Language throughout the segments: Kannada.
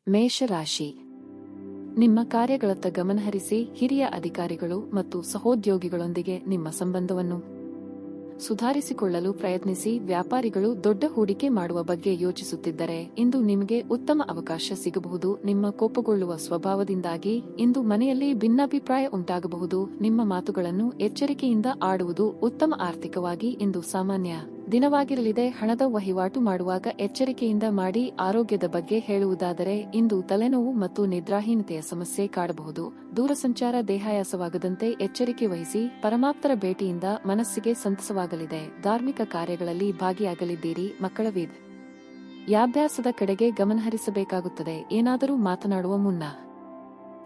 ಮೇಷರಾಶಿ. ನಿಮ್ಮ ಕಾರ್ಯಗಳತ್ತ ಗಮನಹರಿಸಿ ಹಿರಿಯ ಅಧಿಕಾರಿಗಳು ಮತ್ತು ಸಹೋದ್ಯೋಗಿಗಳೊಂದಿಗೆ ನಿಮ್ಮ ಸಂಬಂಧವನ್ನು ಸುಧಾರಿಸಿಕೊಳ್ಳಲು ಪ್ರಯತ್ನಿಸಿ. ವ್ಯಾಪಾರಿಗಳು ದೊಡ್ಡ ಹೂಡಿಕೆ ಮಾಡುವ ಬಗ್ಗೆ ಯೋಚಿಸುತ್ತಿದ್ದರೆ ಇಂದು ನಿಮಗೆ ಉತ್ತಮ ಅವಕಾಶ ಸಿಗಬಹುದು. ನಿಮ್ಮ ಕೋಪಗೊಳ್ಳುವ ಸ್ವಭಾವದಿಂದಾಗಿ ಇಂದು ಮನೆಯಲ್ಲಿ ಭಿನ್ನಾಭಿಪ್ರಾಯ ಉಂಟಾಗಬಹುದು. ನಿಮ್ಮ ಮಾತುಗಳನ್ನು ಎಚ್ಚರಿಕೆಯಿಂದ ಆಡುವುದು ಉತ್ತಮ. ಆರ್ಥಿಕವಾಗಿ ಇಂದು ಸಾಮಾನ್ಯ ದಿನವಾಗಿರಲಿದೆ. ಹಣದ ವಹಿವಾಟು ಮಾಡುವಾಗ ಎಚ್ಚರಿಕೆಯಿಂದ ಮಾಡಿ. ಆರೋಗ್ಯದ ಬಗ್ಗೆ ಹೇಳುವುದಾದರೆ ಇಂದು ತಲೆನೋವು ಮತ್ತು ನಿದ್ರಾಹೀನತೆಯ ಸಮಸ್ಯೆ ಕಾಡಬಹುದು. ದೂರಸಂಚಾರ ದೇಹಾಯಾಸವಾಗದಂತೆ ಎಚ್ಚರಿಕೆ ವಹಿಸಿ. ಪರಮಾಪ್ತರ ಭೇಟಿಯಿಂದ ಮನಸ್ಸಿಗೆ ಸಂತಸವಾಗಲಿದೆ. ಧಾರ್ಮಿಕ ಕಾರ್ಯಗಳಲ್ಲಿ ಭಾಗಿಯಾಗಲಿದ್ದೀರಿ. ಮಕ್ಕಳ ವಿದ್ಯಾಭ್ಯಾಸದ ಕಡೆಗೆ ಗಮನಹರಿಸಬೇಕಾಗುತ್ತದೆ. ಏನಾದರೂ ಮಾತನಾಡುವ ಮುನ್ನ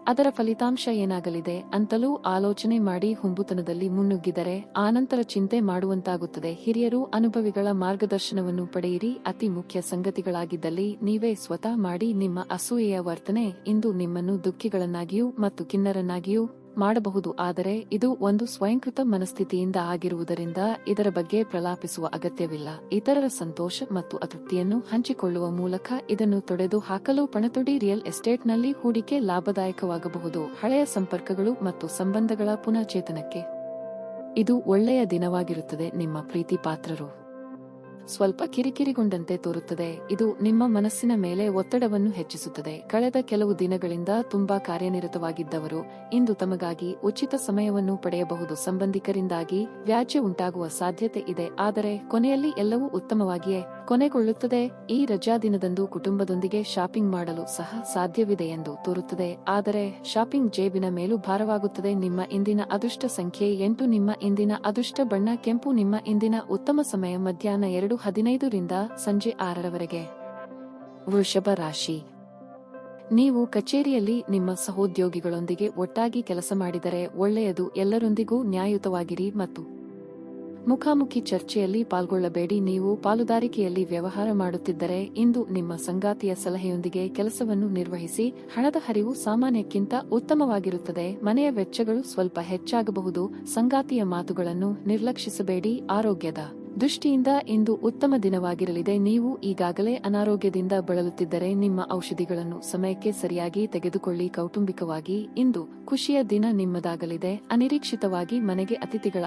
ಅದರ ಫಲಿತಾಂಶ ಏನಾಗಲಿದೆ ಅಂತಲೂ ಆಲೋಚನೆ ಮಾಡಿ. ಹುಂಬುತನದಲ್ಲಿ ಮುನ್ನುಗ್ಗಿದರೆ ಆನಂತರ ಚಿಂತೆ ಮಾಡುವಂತಾಗುತ್ತದೆ. ಹಿರಿಯರು ಅನುಭವಿಗಳ ಮಾರ್ಗದರ್ಶನವನ್ನು ಪಡೆಯಿರಿ. ಅತಿ ಮುಖ್ಯ ಸಂಗತಿಗಳಾಗಿದ್ದಲ್ಲಿ ನೀವೇ ಸ್ವತಃ ಮಾಡಿ. ನಿಮ್ಮ ಅಸೂಯೆಯ ವರ್ತನೆ ಇಂದು ನಿಮ್ಮನ್ನು ದುಃಖಿಗಳನ್ನಾಗಿಯೂ ಮತ್ತು ಖಿನ್ನರನ್ನಾಗಿಯೂ ಮಾಡಬಹುದು. ಆದರೆ ಇದು ಒಂದು ಸ್ವಯಂಕೃತ ಮನಸ್ಥಿತಿಯಿಂದ ಆಗಿರುವುದರಿಂದ ಇದರ ಬಗ್ಗೆ ಪ್ರಲಾಪಿಸುವ ಅಗತ್ಯವಿಲ್ಲ. ಇತರರ ಸಂತೋಷ ಮತ್ತು ಅತೃಪ್ತಿಯನ್ನು ಹಂಚಿಕೊಳ್ಳುವ ಮೂಲಕ ಇದನ್ನು ತೊಡೆದು ಹಾಕಲು ಪಣತೊಡಿ. ರಿಯಲ್ ಎಸ್ಟೇಟ್ನಲ್ಲಿ ಹೂಡಿಕೆ ಲಾಭದಾಯಕವಾಗಬಹುದು. ಹಳೆಯ ಸಂಪರ್ಕಗಳು ಮತ್ತು ಸಂಬಂಧಗಳ ಪುನಶ್ಚೇತನಕ್ಕೆ ಇದು ಒಳ್ಳೆಯ ದಿನವಾಗಿರುತ್ತದೆ. ನಿಮ್ಮ ಪ್ರೀತಿ ಪಾತ್ರರು ಸ್ವಲ್ಪ ಕಿರಿಕಿರಿಗೊಂಡಂತೆ ತೋರುತ್ತದೆ. ಇದು ನಿಮ್ಮ ಮನಸ್ಸಿನ ಮೇಲೆ ಒತ್ತಡವನ್ನು ಹೆಚ್ಚಿಸುತ್ತದೆ. ಕಳೆದ ಕೆಲವು ದಿನಗಳಿಂದ ತುಂಬಾ ಕಾರ್ಯನಿರತವಾಗಿದ್ದವರು ಇಂದು ತಮಗಾಗಿ ಉಚಿತ ಸಮಯವನ್ನು ಪಡೆಯಬಹುದು. ಸಂಬಂಧಿಕರಿಂದಾಗಿ ವ್ಯಾಜ್ಯ ಉಂಟಾಗುವ ಸಾಧ್ಯತೆ ಇದೆ. ಆದರೆ ಕೊನೆಯಲ್ಲಿ ಎಲ್ಲವೂ ಉತ್ತಮವಾಗಿಯೇ ಕೊನೆಗೊಳ್ಳುತ್ತದೆ. ಈ ರಜಾದಿನದಂದು ಕುಟುಂಬದೊಂದಿಗೆ ಶಾಪಿಂಗ್ ಮಾಡಲು ಸಹ ಸಾಧ್ಯವಿದೆ ಎಂದು ತೋರುತ್ತದೆ. ಆದರೆ ಶಾಪಿಂಗ್ ಜೇಬಿನ ಮೇಲೂ ಭಾರವಾಗುತ್ತದೆ. ನಿಮ್ಮ ಇಂದಿನ ಅದೃಷ್ಟ ಸಂಖ್ಯೆ 8. ನಿಮ್ಮ ಇಂದಿನ ಅದೃಷ್ಟ ಬಣ್ಣ ಕೆಂಪು. ನಿಮ್ಮ ಇಂದಿನ ಉತ್ತಮ ಸಮಯ ಮಧ್ಯಾಹ್ನ 2:15 ರಿಂದ ಸಂಜೆ 6ರವರೆಗೆ. ವೃಷಭ ರಾಶಿ. ನೀವು ಕಚೇರಿಯಲ್ಲಿ ನಿಮ್ಮ ಸಹೋದ್ಯೋಗಿಗಳೊಂದಿಗೆ ಒಟ್ಟಾಗಿ ಕೆಲಸ ಮಾಡಿದರೆ ಒಳ್ಳೆಯದು. ಎಲ್ಲರೊಂದಿಗೂ ನ್ಯಾಯಯುತವಾಗಿರಿ ಮತ್ತು ಮುಖಾಮುಖಿ ಚರ್ಚೆಯಲ್ಲಿ ಪಾಲ್ಗೊಳ್ಳಬೇಡಿ. ನೀವು ಪಾಲುದಾರಿಕೆಯಲ್ಲಿ ವ್ಯವಹಾರ ಮಾಡುತ್ತಿದ್ದರೆ ಇಂದು ನಿಮ್ಮ ಸಂಗಾತಿಯ ಸಲಹೆಯೊಂದಿಗೆ ಕೆಲಸವನ್ನು ನಿರ್ವಹಿಸಿ. ಹಣದ ಹರಿವು ಸಾಮಾನ್ಯಕ್ಕಿಂತ ಉತ್ತಮವಾಗಿರುತ್ತದೆ. ಮನೆಯ ವೆಚ್ಚಗಳು ಸ್ವಲ್ಪ ಹೆಚ್ಚಾಗಬಹುದು. ಸಂಗಾತಿಯ ಮಾತುಗಳನ್ನು ನಿರ್ಲಕ್ಷಿಸಬೇಡಿ. ಆರೋಗ್ಯದ ದೃಷ್ಟಿಯಿಂದ ಇಂದು ಉತ್ತಮ ದಿನವಾಗಿರಲಿದೆ. ನೀವು ಈಗಾಗಲೇ ಅನಾರೋಗ್ಯದಿಂದ ಬಳಲುತ್ತಿದ್ದರೆ ನಿಮ್ಮ ಔಷಧಿಗಳನ್ನು ಸಮಯಕ್ಕೆ ಸರಿಯಾಗಿ ತೆಗೆದುಕೊಳ್ಳಿ. ಕೌಟುಂಬಿಕವಾಗಿ ಇಂದು ಖುಷಿಯ ದಿನ ನಿಮ್ಮದಾಗಲಿದೆ. ಅನಿರೀಕ್ಷಿತವಾಗಿ ಮನೆಗೆ ಅತಿಥಿಗಳ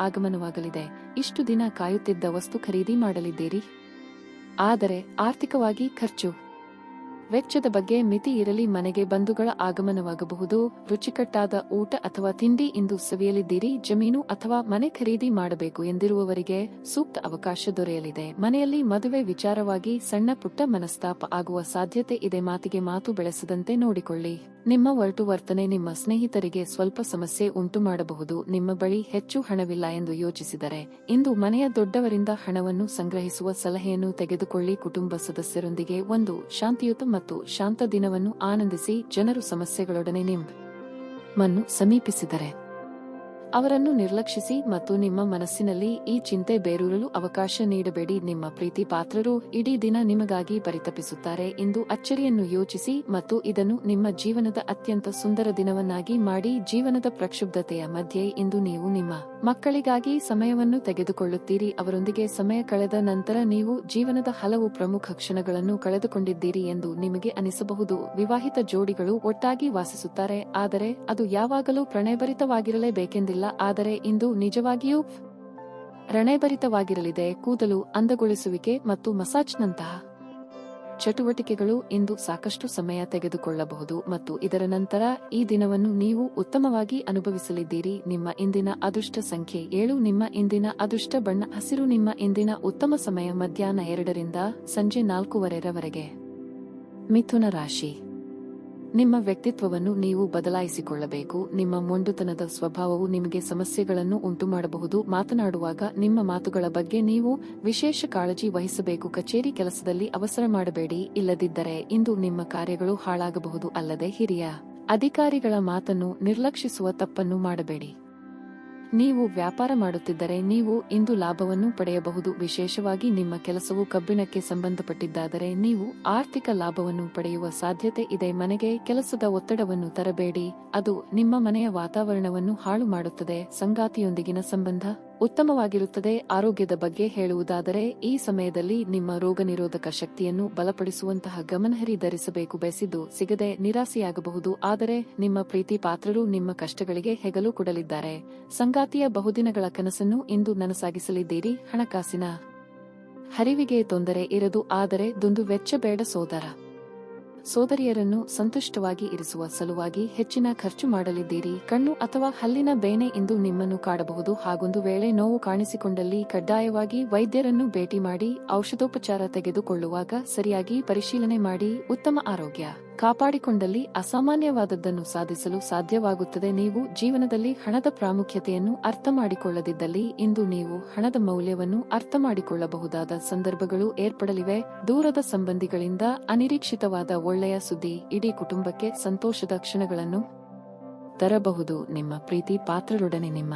ಆಗಮನವಾಗಲಿದೆ. ಇಷ್ಟು ದಿನ ಕಾಯುತ್ತಿದ್ದ ವಸ್ತು ಖರೀದಿ ಮಾಡಲಿದ್ದೀರಿ. ಆದರೆ ಆರ್ಥಿಕವಾಗಿ ಖರ್ಚು ವೆಚ್ಚದ ಬಗ್ಗೆ ಮಿತಿ ಇರಲಿ. ಮನೆಗೆ ಬಂಧುಗಳ ಆಗಮನವಾಗಬಹುದು. ರುಚಿಕಟ್ಟಾದ ಊಟ ಅಥವಾ ತಿಂಡಿ ಇಂದು ಸವಿಯಲಿದ್ದೀರಿ. ಜಮೀನು ಅಥವಾ ಮನೆ ಖರೀದಿ ಮಾಡಬೇಕು ಎಂದಿರುವವರಿಗೆ ಸೂಕ್ತ ಅವಕಾಶ ದೊರೆಯಲಿದೆ. ಮನೆಯಲ್ಲಿ ಮದುವೆ ವಿಚಾರವಾಗಿ ಸಣ್ಣ ಪುಟ್ಟ ಮನಸ್ತಾಪ ಆಗುವ ಸಾಧ್ಯತೆ ಇದೆ. ಮಾತಿಗೆ ಮಾತು ಬೆಳೆಸದಂತೆ ನೋಡಿಕೊಳ್ಳಿ. ನಿಮ್ಮ ಒರಟು ವರ್ತನೆ ನಿಮ್ಮ ಸ್ನೇಹಿತರಿಗೆ ಸ್ವಲ್ಪ ಸಮಸ್ಯೆ ಉಂಟು ಮಾಡಬಹುದು. ನಿಮ್ಮ ಬಳಿ ಹೆಚ್ಚು ಹಣವಿಲ್ಲ ಎಂದು ಯೋಚಿಸಿದರೆ ಇಂದು ಮನೆಯ ದೊಡ್ಡವರಿಂದ ಹಣವನ್ನು ಸಂಗ್ರಹಿಸುವ ಸಲಹೆಯನ್ನು ತೆಗೆದುಕೊಳ್ಳಿ. ಕುಟುಂಬ ಸದಸ್ಯರೊಂದಿಗೆ ಒಂದು ಶಾಂತಿಯುತ ಮತ್ತು ಶಾಂತ ದಿನವನ್ನು ಆನಂದಿಸಿ. ಜನರು ಸಮಸ್ಯೆಗಳೊಡನೆ ನಿಮ್ಮನ್ನು ಸಮೀಪಿಸಿದರೆ ಅವರನ್ನು ನಿರ್ಲಕ್ಷಿಸಿ ಮತ್ತು ನಿಮ್ಮ ಮನಸ್ಸಿನಲ್ಲಿ ಈ ಚಿಂತೆ ಬೇರೂರಲು ಅವಕಾಶ ನೀಡಬೇಡಿ. ನಿಮ್ಮ ಪ್ರೀತಿ ಪಾತ್ರರು ಇಡೀ ದಿನ ನಿಮಗಾಗಿ ಪರಿತಪಿಸುತ್ತಾರೆ. ಇಂದು ಅಚ್ಚರಿಯನ್ನು ಯೋಚಿಸಿ ಮತ್ತು ಇದನ್ನು ನಿಮ್ಮ ಜೀವನದ ಅತ್ಯಂತ ಸುಂದರ ದಿನವನ್ನಾಗಿ ಮಾಡಿ. ಜೀವನದ ಪ್ರಕ್ಷುಬ್ಧತೆಯ ಮಧ್ಯೆ ಇಂದು ನೀವು ನಿಮ್ಮ ಮಕ್ಕಳಿಗಾಗಿ ಸಮಯವನ್ನು ತೆಗೆದುಕೊಳ್ಳುತ್ತೀರಿ. ಅವರೊಂದಿಗೆ ಸಮಯ ಕಳೆದ ನಂತರ ನೀವು ಜೀವನದ ಹಲವು ಪ್ರಮುಖ ಕ್ಷಣಗಳನ್ನು ಕಳೆದುಕೊಂಡಿದ್ದೀರಿ ಎಂದು ನಿಮಗೆ ಅನಿಸಬಹುದು. ವಿವಾಹಿತ ಜೋಡಿಗಳು ಒಟ್ಟಾಗಿ ವಾಸಿಸುತ್ತಾರೆ. ಆದರೆ ಅದು ಯಾವಾಗಲೂ ಪ್ರಣಯಭರಿತವಾಗಿರಲೇಬೇಕೆಂದಿಲ್ಲ. ಆದರೆ ಇಂದು ನಿಜವಾಗಿಯೂ ಪ್ರಣಯಭರಿತವಾಗಿರಲಿದೆ. ಕೂದಲು ಅಂದಗೊಳಿಸುವಿಕೆ ಮತ್ತು ಮಸಾಜ್ನಂತಹ ಚಟುವಟಿಕೆಗಳು ಇಂದು ಸಾಕಷ್ಟು ಸಮಯ ತೆಗೆದುಕೊಳ್ಳಬಹುದು ಮತ್ತು ಇದರ ನಂತರ ಈ ದಿನವನ್ನು ನೀವು ಉತ್ತಮವಾಗಿ ಅನುಭವಿಸಲಿದ್ದೀರಿ. ನಿಮ್ಮ ಇಂದಿನ ಅದೃಷ್ಟ ಸಂಖ್ಯೆ 7. ನಿಮ್ಮ ಇಂದಿನ ಅದೃಷ್ಟ ಬಣ್ಣ ಹಸಿರು. ನಿಮ್ಮ ಇಂದಿನ ಉತ್ತಮ ಸಮಯ ಮಧ್ಯಾಹ್ನ 2 ರಿಂದ ಸಂಜೆ 4:15ರವರೆಗೆ. ಮಿಥುನ ರಾಶಿ. ನಿಮ್ಮ ವ್ಯಕ್ತಿತ್ವವನ್ನು ನೀವು ಬದಲಾಯಿಸಿಕೊಳ್ಳಬೇಕು. ನಿಮ್ಮ ಮೊಂಡುತನದ ಸ್ವಭಾವವು ನಿಮಗೆ ಸಮಸ್ಯೆಗಳನ್ನು ಉಂಟುಮಾಡಬಹುದು. ಮಾತನಾಡುವಾಗ ನಿಮ್ಮ ಮಾತುಗಳ ಬಗ್ಗೆ ನೀವು ವಿಶೇಷ ಕಾಳಜಿ ವಹಿಸಬೇಕು. ಕಚೇರಿ ಕೆಲಸದಲ್ಲಿ ಅವಸರ ಮಾಡಬೇಡಿ. ಇಲ್ಲದಿದ್ದರೆ ಇಂದು ನಿಮ್ಮ ಕಾರ್ಯಗಳು ಹಾಳಾಗಬಹುದು. ಅಲ್ಲದೆ ಹಿರಿಯ ಅಧಿಕಾರಿಗಳ ಮಾತನ್ನು ನಿರ್ಲಕ್ಷಿಸುವ ತಪ್ಪನ್ನು ಮಾಡಬೇಡಿ. ನೀವು ವ್ಯಾಪಾರ ಮಾಡುತ್ತಿದ್ದರೆ ನೀವು ಇಂದು ಲಾಭವನ್ನು ಪಡೆಯಬಹುದು. ವಿಶೇಷವಾಗಿ ನಿಮ್ಮ ಕೆಲಸವು ಕಬ್ಬಿಣಕ್ಕೆ ಸಂಬಂಧಪಟ್ಟಿದ್ದಾದರೆ ನೀವು ಆರ್ಥಿಕ ಲಾಭವನ್ನು ಪಡೆಯುವ ಸಾಧ್ಯತೆ ಇದೆ. ಮನೆಗೆ ಕೆಲಸದ ಒತ್ತಡವನ್ನು ತರಬೇಡಿ. ಅದು ನಿಮ್ಮ ಮನೆಯ ವಾತಾವರಣವನ್ನು ಹಾಳು ಮಾಡುತ್ತದೆ. ಸಂಗಾತಿಯೊಂದಿಗಿನ ಸಂಬಂಧ ಉತ್ತಮವಾಗಿರುತ್ತದೆ. ಆರೋಗ್ಯದ ಬಗ್ಗೆ ಹೇಳುವುದಾದರೆ ಈ ಸಮಯದಲ್ಲಿ ನಿಮ್ಮ ರೋಗನಿರೋಧಕ ಶಕ್ತಿಯನ್ನು ಬಲಪಡಿಸುವಂತಹ ಗಮನಹರಿ ಧರಿಸಬೇಕು. ಬಯಸಿದ್ದು ಸಿಗದೆ ನಿರಾಸೆಯಾಗಬಹುದು, ಆದರೆ ನಿಮ್ಮ ಪ್ರೀತಿ ಪಾತ್ರರು ನಿಮ್ಮ ಕಷ್ಟಗಳಿಗೆ ಹೆಗಲು ಕೊಡಲಿದ್ದಾರೆ. ಸಂಗಾತಿಯ ಬಹುದಿನಗಳ ಕನಸನ್ನು ಇಂದು ನನಸಾಗಿಸಲಿದ್ದೀರಿ. ಹಣಕಾಸಿನ ಹರಿವಿಗೆ ತೊಂದರೆ ಇರದು, ಆದರೆ ದುಂದು ವೆಚ್ಚ ಬೇಡ. ಸೋದರಿಯರನ್ನು ಸಂತುಷ್ಟವಾಗಿ ಇರಿಸುವ ಸಲುವಾಗಿ ಹೆಚ್ಚಿನ ಖರ್ಚು ಮಾಡಲಿದ್ದೀರಿ. ಕಣ್ಣು ಅಥವಾ ಹಲ್ಲಿನ ಬೇನೆ ಇಂದು ನಿಮ್ಮನ್ನು ಕಾಡಬಹುದು. ಹಾಗೊಂದು ವೇಳೆ ನೋವು ಕಾಣಿಸಿಕೊಂಡಲ್ಲಿ ಕಡ್ಡಾಯವಾಗಿ ವೈದ್ಯರನ್ನು ಭೇಟಿ ಮಾಡಿ ಔಷಧೋಪಚಾರ ತೆಗೆದುಕೊಳ್ಳುವಾಗ ಸರಿಯಾಗಿ ಪರಿಶೀಲನೆ ಮಾಡಿ ಉತ್ತಮ ಆರೋಗ್ಯ ಕಾಪಾಡಿಕೊಂಡಲ್ಲಿ ಅಸಾಮಾನ್ಯವಾದದ್ದನ್ನು ಸಾಧಿಸಲು ಸಾಧ್ಯವಾಗುತ್ತದೆ. ನೀವು ಜೀವನದಲ್ಲಿ ಹಣದ ಪ್ರಾಮುಖ್ಯತೆಯನ್ನು ಅರ್ಥ ಮಾಡಿಕೊಳ್ಳದಿದ್ದಲ್ಲಿ ಇಂದು ನೀವು ಹಣದ ಮೌಲ್ಯವನ್ನು ಅರ್ಥ ಮಾಡಿಕೊಳ್ಳಬಹುದಾದ ಸಂದರ್ಭಗಳು ಏರ್ಪಡಲಿವೆ. ದೂರದ ಸಂಬಂಧಿಗಳಿಂದ ಅನಿರೀಕ್ಷಿತವಾದ ಒಳ್ಳೆಯ ಸುದ್ದಿ ಇಡೀ ಕುಟುಂಬಕ್ಕೆ ಸಂತೋಷದ ಕ್ಷಣಗಳನ್ನು ತರಬಹುದು. ನಿಮ್ಮ ಪ್ರೀತಿ ಪಾತ್ರರೊಡನೆ ನಿಮ್ಮ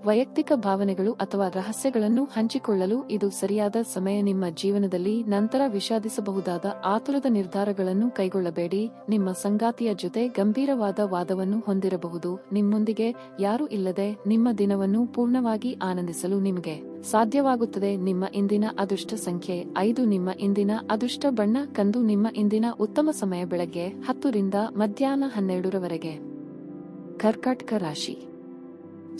ವೈಯಕ್ತಿಕ ಭಾವನೆಗಳು ಅಥವಾ ರಹಸ್ಯಗಳನ್ನು ಹಂಚಿಕೊಳ್ಳಲು ಇದು ಸರಿಯಾದ ಸಮಯ. ನಿಮ್ಮ ಜೀವನದಲ್ಲಿ ನಂತರ ವಿಷಾದಿಸಬಹುದಾದ ಆತುರದ ನಿರ್ಧಾರಗಳನ್ನು ಕೈಗೊಳ್ಳಬೇಡಿ. ನಿಮ್ಮ ಸಂಗಾತಿಯ ಜೊತೆ ಗಂಭೀರವಾದ ವಾದವನ್ನು ಹೊಂದಿರಬಹುದು. ನಿಮ್ಮೊಂದಿಗೆ ಯಾರೂ ಇಲ್ಲದೆ ನಿಮ್ಮ ದಿನವನ್ನು ಪೂರ್ಣವಾಗಿ ಆನಂದಿಸಲು ನಿಮಗೆ ಸಾಧ್ಯವಾಗುತ್ತದೆ. ನಿಮ್ಮ ಇಂದಿನ ಅದೃಷ್ಟ ಸಂಖ್ಯೆ 5. ನಿಮ್ಮ ಇಂದಿನ ಅದೃಷ್ಟ ಬಣ್ಣ ಕಂದು. ನಿಮ್ಮ ಇಂದಿನ ಉತ್ತಮ ಸಮಯ ಬೆಳಗ್ಗೆ 10 ರಿಂದ ಮಧ್ಯಾಹ್ನ 12 ರವರೆಗೆ. ಕರ್ಕಾಟಕ ರಾಶಿ.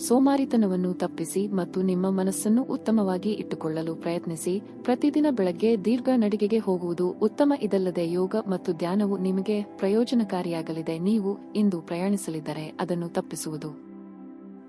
ಸೋಮಾರಿತನವನ್ನು ತಪ್ಪಿಸಿ ಮತ್ತು ನಿಮ್ಮ ಮನಸ್ಸನ್ನು ಉತ್ತಮವಾಗಿ ಇಟ್ಟುಕೊಳ್ಳಲು ಪ್ರಯತ್ನಿಸಿ. ಪ್ರತಿದಿನ ಬೆಳಗ್ಗೆ ದೀರ್ಘ ನಡಿಗೆಗೆ ಹೋಗುವುದು ಉತ್ತಮ. ಇದಲ್ಲದೆ ಯೋಗ ಮತ್ತು ಧ್ಯಾನವು ನಿಮಗೆ ಪ್ರಯೋಜನಕಾರಿಯಾಗಲಿದೆ. ನೀವು ಇಂದು ಪ್ರಯಾಣಿಸಲಿದ್ದರೆ ಅದನ್ನು ತಪ್ಪಿಸುವುದು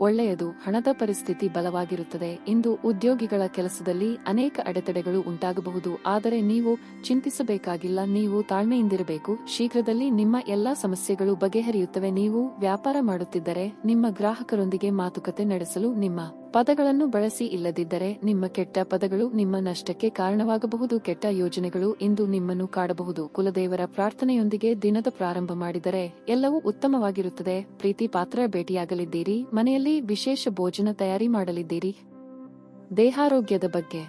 ಒಳ್ಳೆಯದು. ಹಣದ ಪರಿಸ್ಥಿತಿ ಬಲವಾಗಿರುತ್ತದೆ. ಇಂದು ಉದ್ಯೋಗಿಗಳ ಕೆಲಸದಲ್ಲಿ ಅನೇಕ ಅಡೆತಡೆಗಳು ಉಂಟಾಗಬಹುದು, ಆದರೆ ನೀವು ಚಿಂತಿಸಬೇಕಾಗಿಲ್ಲ. ನೀವು ತಾಳ್ಮೆಯಿಂದಿರಬೇಕು. ಶೀಘ್ರದಲ್ಲಿ ನಿಮ್ಮ ಎಲ್ಲಾ ಸಮಸ್ಯೆಗಳು ಬಗೆಹರಿಯುತ್ತವೆ. ನೀವು ವ್ಯಾಪಾರ ಮಾಡುತ್ತಿದ್ದರೆ ನಿಮ್ಮ ಗ್ರಾಹಕರೊಂದಿಗೆ ಮಾತುಕತೆ ನಡೆಸಲು ನಿಮ್ಮ ಪದಗಳನ್ನು ಬಳಸಿ. ಇಲ್ಲದಿದ್ದರೆ ನಿಮ್ಮ ಕೆಟ್ಟ ಪದಗಳು ನಿಮ್ಮ ನಷ್ಟಕ್ಕೆ ಕಾರಣವಾಗಬಹುದು. ಕೆಟ್ಟ ಯೋಜನೆಗಳು ಇಂದು ನಿಮ್ಮನ್ನು ಕಾಡಬಹುದು. ಕುಲದೇವರ ಪ್ರಾರ್ಥನೆಯೊಂದಿಗೆ ದಿನದ ಪ್ರಾರಂಭ ಮಾಡಿದರೆ ಎಲ್ಲವೂ ಉತ್ತಮವಾಗಿರುತ್ತದೆ. ಪ್ರೀತಿ ಪಾತ್ರ ಭೇಟಿಯಾಗಲಿದ್ದೀರಿ. ಮನೆಯಲ್ಲಿ ವಿಶೇಷ ಭೋಜನ ತಯಾರಿ ಮಾಡಲಿದ್ದೀರಿ. ದೇಹಾರೋಗ್ಯದ ಬಗ್ಗೆ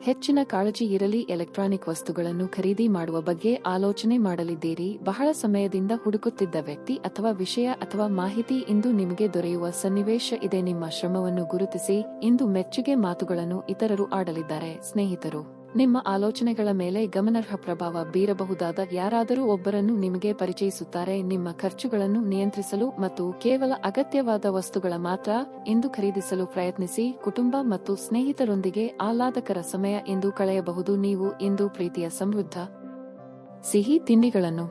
ಹೆಚ್ಚಿನ ಕಾಳಜಿ ಇರಲಿ. ಎಲೆಕ್ಟ್ರಾನಿಕ್ ವಸ್ತುಗಳನ್ನು ಖರೀದಿ ಮಾಡುವ ಬಗ್ಗೆ ಆಲೋಚನೆ ಮಾಡಲಿದ್ದೀರಿ. ಬಹಳ ಸಮಯದಿಂದ ಹುಡುಕುತ್ತಿದ್ದ ವ್ಯಕ್ತಿ ಅಥವಾ ವಿಷಯ ಅಥವಾ ಮಾಹಿತಿ ಇಂದು ನಿಮಗೆ ದೊರೆಯುವ ಸನ್ನಿವೇಶ ಇದೆ. ನಿಮ್ಮ ಶ್ರಮವನ್ನು ಗುರುತಿಸಿ. ಇಂದು ಮೆಚ್ಚುಗೆ ಮಾತುಗಳನ್ನು ಇತರರು ಆಡಲಿದ್ದಾರೆ. ಸ್ನೇಹಿತರು ನಿಮ್ಮ ಆಲೋಚನೆಗಳ ಮೇಲೆ ಗಮನಾರ್ಹ ಪ್ರಭಾವ ಬೀರಬಹುದಾದ ಯಾರಾದರೂ ಒಬ್ಬರನ್ನು ನಿಮಗೆ ಪರಿಚಯಿಸುತ್ತಾರೆ. ನಿಮ್ಮ ಖರ್ಚುಗಳನ್ನು ನಿಯಂತ್ರಿಸಲು ಮತ್ತು ಕೇವಲ ಅಗತ್ಯವಾದ ವಸ್ತುಗಳ ಮಾತ್ರ ಇಂದು ಖರೀದಿಸಲು ಪ್ರಯತ್ನಿಸಿ. ಕುಟುಂಬ ಮತ್ತು ಸ್ನೇಹಿತರೊಂದಿಗೆ ಆಹ್ಲಾದಕರ ಸಮಯ ಇಂದು ಕಳೆಯಬಹುದು. ನೀವು ಇಂದು ಪ್ರೀತಿಯ ಸಮೃದ್ಧ ಸಿಹಿ ತಿಂಡಿಗಳನ್ನು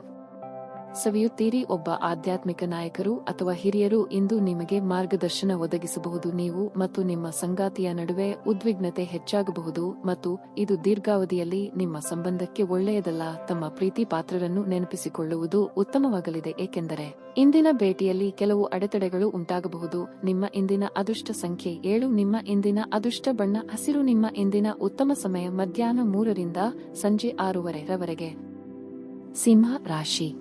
ಸವಿಯುತ್ತೀರಿ. ಒಬ್ಬ ಆಧ್ಯಾತ್ಮಿಕ ನಾಯಕರು ಅಥವಾ ಹಿರಿಯರು ಇಂದು ನಿಮಗೆ ಮಾರ್ಗದರ್ಶನ ಒದಗಿಸಬಹುದು. ನೀವು ಮತ್ತು ನಿಮ್ಮ ಸಂಗಾತಿಯ ನಡುವೆ ಉದ್ವಿಗ್ನತೆ ಹೆಚ್ಚಾಗಬಹುದು ಮತ್ತು ಇದು ದೀರ್ಘಾವಧಿಯಲ್ಲಿ ನಿಮ್ಮ ಸಂಬಂಧಕ್ಕೆ ಒಳ್ಳೆಯದಲ್ಲ. ತಮ್ಮ ಪ್ರೀತಿ ಪಾತ್ರರನ್ನು ನೆನಪಿಸಿಕೊಳ್ಳುವುದು ಉತ್ತಮವಾಗಲಿದೆ, ಏಕೆಂದರೆ ಇಂದಿನ ಭೇಟಿಯಲ್ಲಿ ಕೆಲವು ಅಡೆತಡೆಗಳು ಉಂಟಾಗಬಹುದು. ನಿಮ್ಮ ಇಂದಿನ ಅದೃಷ್ಟ ಸಂಖ್ಯೆ 7. ನಿಮ್ಮ ಇಂದಿನ ಅದೃಷ್ಟ ಬಣ್ಣ ಹಸಿರು. ನಿಮ್ಮ ಇಂದಿನ ಉತ್ತಮ ಸಮಯ ಮಧ್ಯಾಹ್ನ 3 ರಿಂದ ಸಂಜೆ 6 ರವರೆಗೆ. ಸಿಂಹ ರಾಶಿ.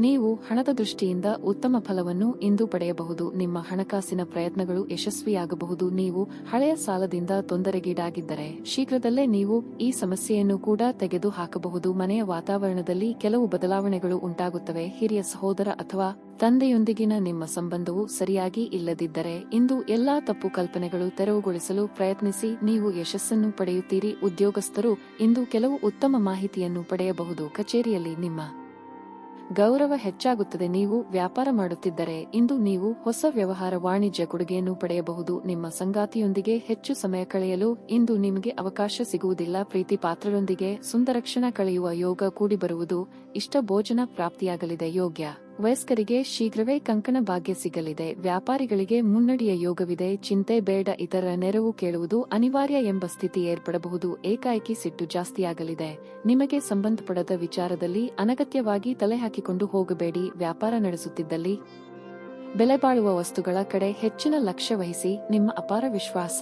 ನೀವು ಹಣದ ದೃಷ್ಟಿಯಿಂದ ಉತ್ತಮ ಫಲವನ್ನು ಇಂದು ಪಡೆಯಬಹುದು. ನಿಮ್ಮ ಹಣಕಾಸಿನ ಪ್ರಯತ್ನಗಳು ಯಶಸ್ವಿಯಾಗಬಹುದು. ನೀವು ಹಳೆಯ ಸಾಲದಿಂದ ತೊಂದರೆಗೀಡಾಗಿದ್ದರೆ ಶೀಘ್ರದಲ್ಲೇ ನೀವು ಈ ಸಮಸ್ಯೆಯನ್ನು ಕೂಡ ತೆಗೆದು ಹಾಕಬಹುದು. ಮನೆಯ ವಾತಾವರಣದಲ್ಲಿ ಕೆಲವು ಬದಲಾವಣೆಗಳು ಉಂಟಾಗುತ್ತವೆ. ಹಿರಿಯ ಸಹೋದರ ಅಥವಾ ತಂದೆಯೊಂದಿಗಿನ ನಿಮ್ಮ ಸಂಬಂಧವು ಸರಿಯಾಗಿ ಇಲ್ಲದಿದ್ದರೆ ಇಂದು ಎಲ್ಲಾ ತಪ್ಪು ಕಲ್ಪನೆಗಳು ತೆರವುಗೊಳಿಸಲು ಪ್ರಯತ್ನಿಸಿ. ನೀವು ಯಶಸ್ಸನ್ನು ಪಡೆಯುತ್ತೀರಿ. ಉದ್ಯೋಗಸ್ಥರು ಇಂದು ಕೆಲವು ಉತ್ತಮ ಮಾಹಿತಿಯನ್ನು ಪಡೆಯಬಹುದು. ಕಚೇರಿಯಲ್ಲಿ ನಿಮ್ಮ ಗೌರವ ಹೆಚ್ಚಾಗುತ್ತದೆ. ನೀವು ವ್ಯಾಪಾರ ಮಾಡುತ್ತಿದ್ದರೆ ಇಂದು ನೀವು ಹೊಸ ವ್ಯವಹಾರ ವಾಣಿಜ್ಯ ಕೊಡುಗೆಯನ್ನು ಪಡೆಯಬಹುದು. ನಿಮ್ಮ ಸಂಗಾತಿಯೊಂದಿಗೆ ಹೆಚ್ಚು ಸಮಯ ಕಳೆಯಲು ಇಂದು ನಿಮಗೆ ಅವಕಾಶ ಸಿಗುವುದಿಲ್ಲ. ಪ್ರೀತಿ ಪಾತ್ರರೊಂದಿಗೆ ಸುಂದರ ಕ್ಷಣ ಕಳೆಯುವ ಯೋಗ ಕೂಡಿಬರುವುದು. ಇಷ್ಟ ಭೋಜನ ಪ್ರಾಪ್ತಿಯಾಗಲಿದೆ. ಯೋಗ್ಯ ವಯಸ್ಕರಿಗೆ ಶೀಘ್ರವೇ ಕಂಕಣ ಭಾಗ್ಯ ಸಿಗಲಿದೆ. ವ್ಯಾಪಾರಿಗಳಿಗೆ ಮುನ್ನಡೆಯ ಯೋಗವಿದೆ. ಚಿಂತೆ ಬೇಡ. ಇತರ ನೆರವು ಕೇಳುವುದು ಅನಿವಾರ್ಯ ಎಂಬ ಸ್ಥಿತಿ ಏರ್ಪಡಬಹುದು. ಏಕಾಏಕಿ ಸಿಟ್ಟು ಜಾಸ್ತಿಯಾಗಲಿದೆ. ನಿಮಗೆ ಸಂಬಂಧಪಡದ ವಿಚಾರದಲ್ಲಿ ಅನಗತ್ಯವಾಗಿ ತಲೆ ಹಾಕಿಕೊಂಡು ಹೋಗಬೇಡಿ. ವ್ಯಾಪಾರ ನಡೆಸುತ್ತಿದ್ದಲ್ಲಿ ಬೆಲೆಬಾಳುವ ವಸ್ತುಗಳ ಕಡೆ ಹೆಚ್ಚಿನ ಲಕ್ಷ್ಯ ವಹಿಸಿ. ನಿಮ್ಮ ಅಪಾರ ವಿಶ್ವಾಸ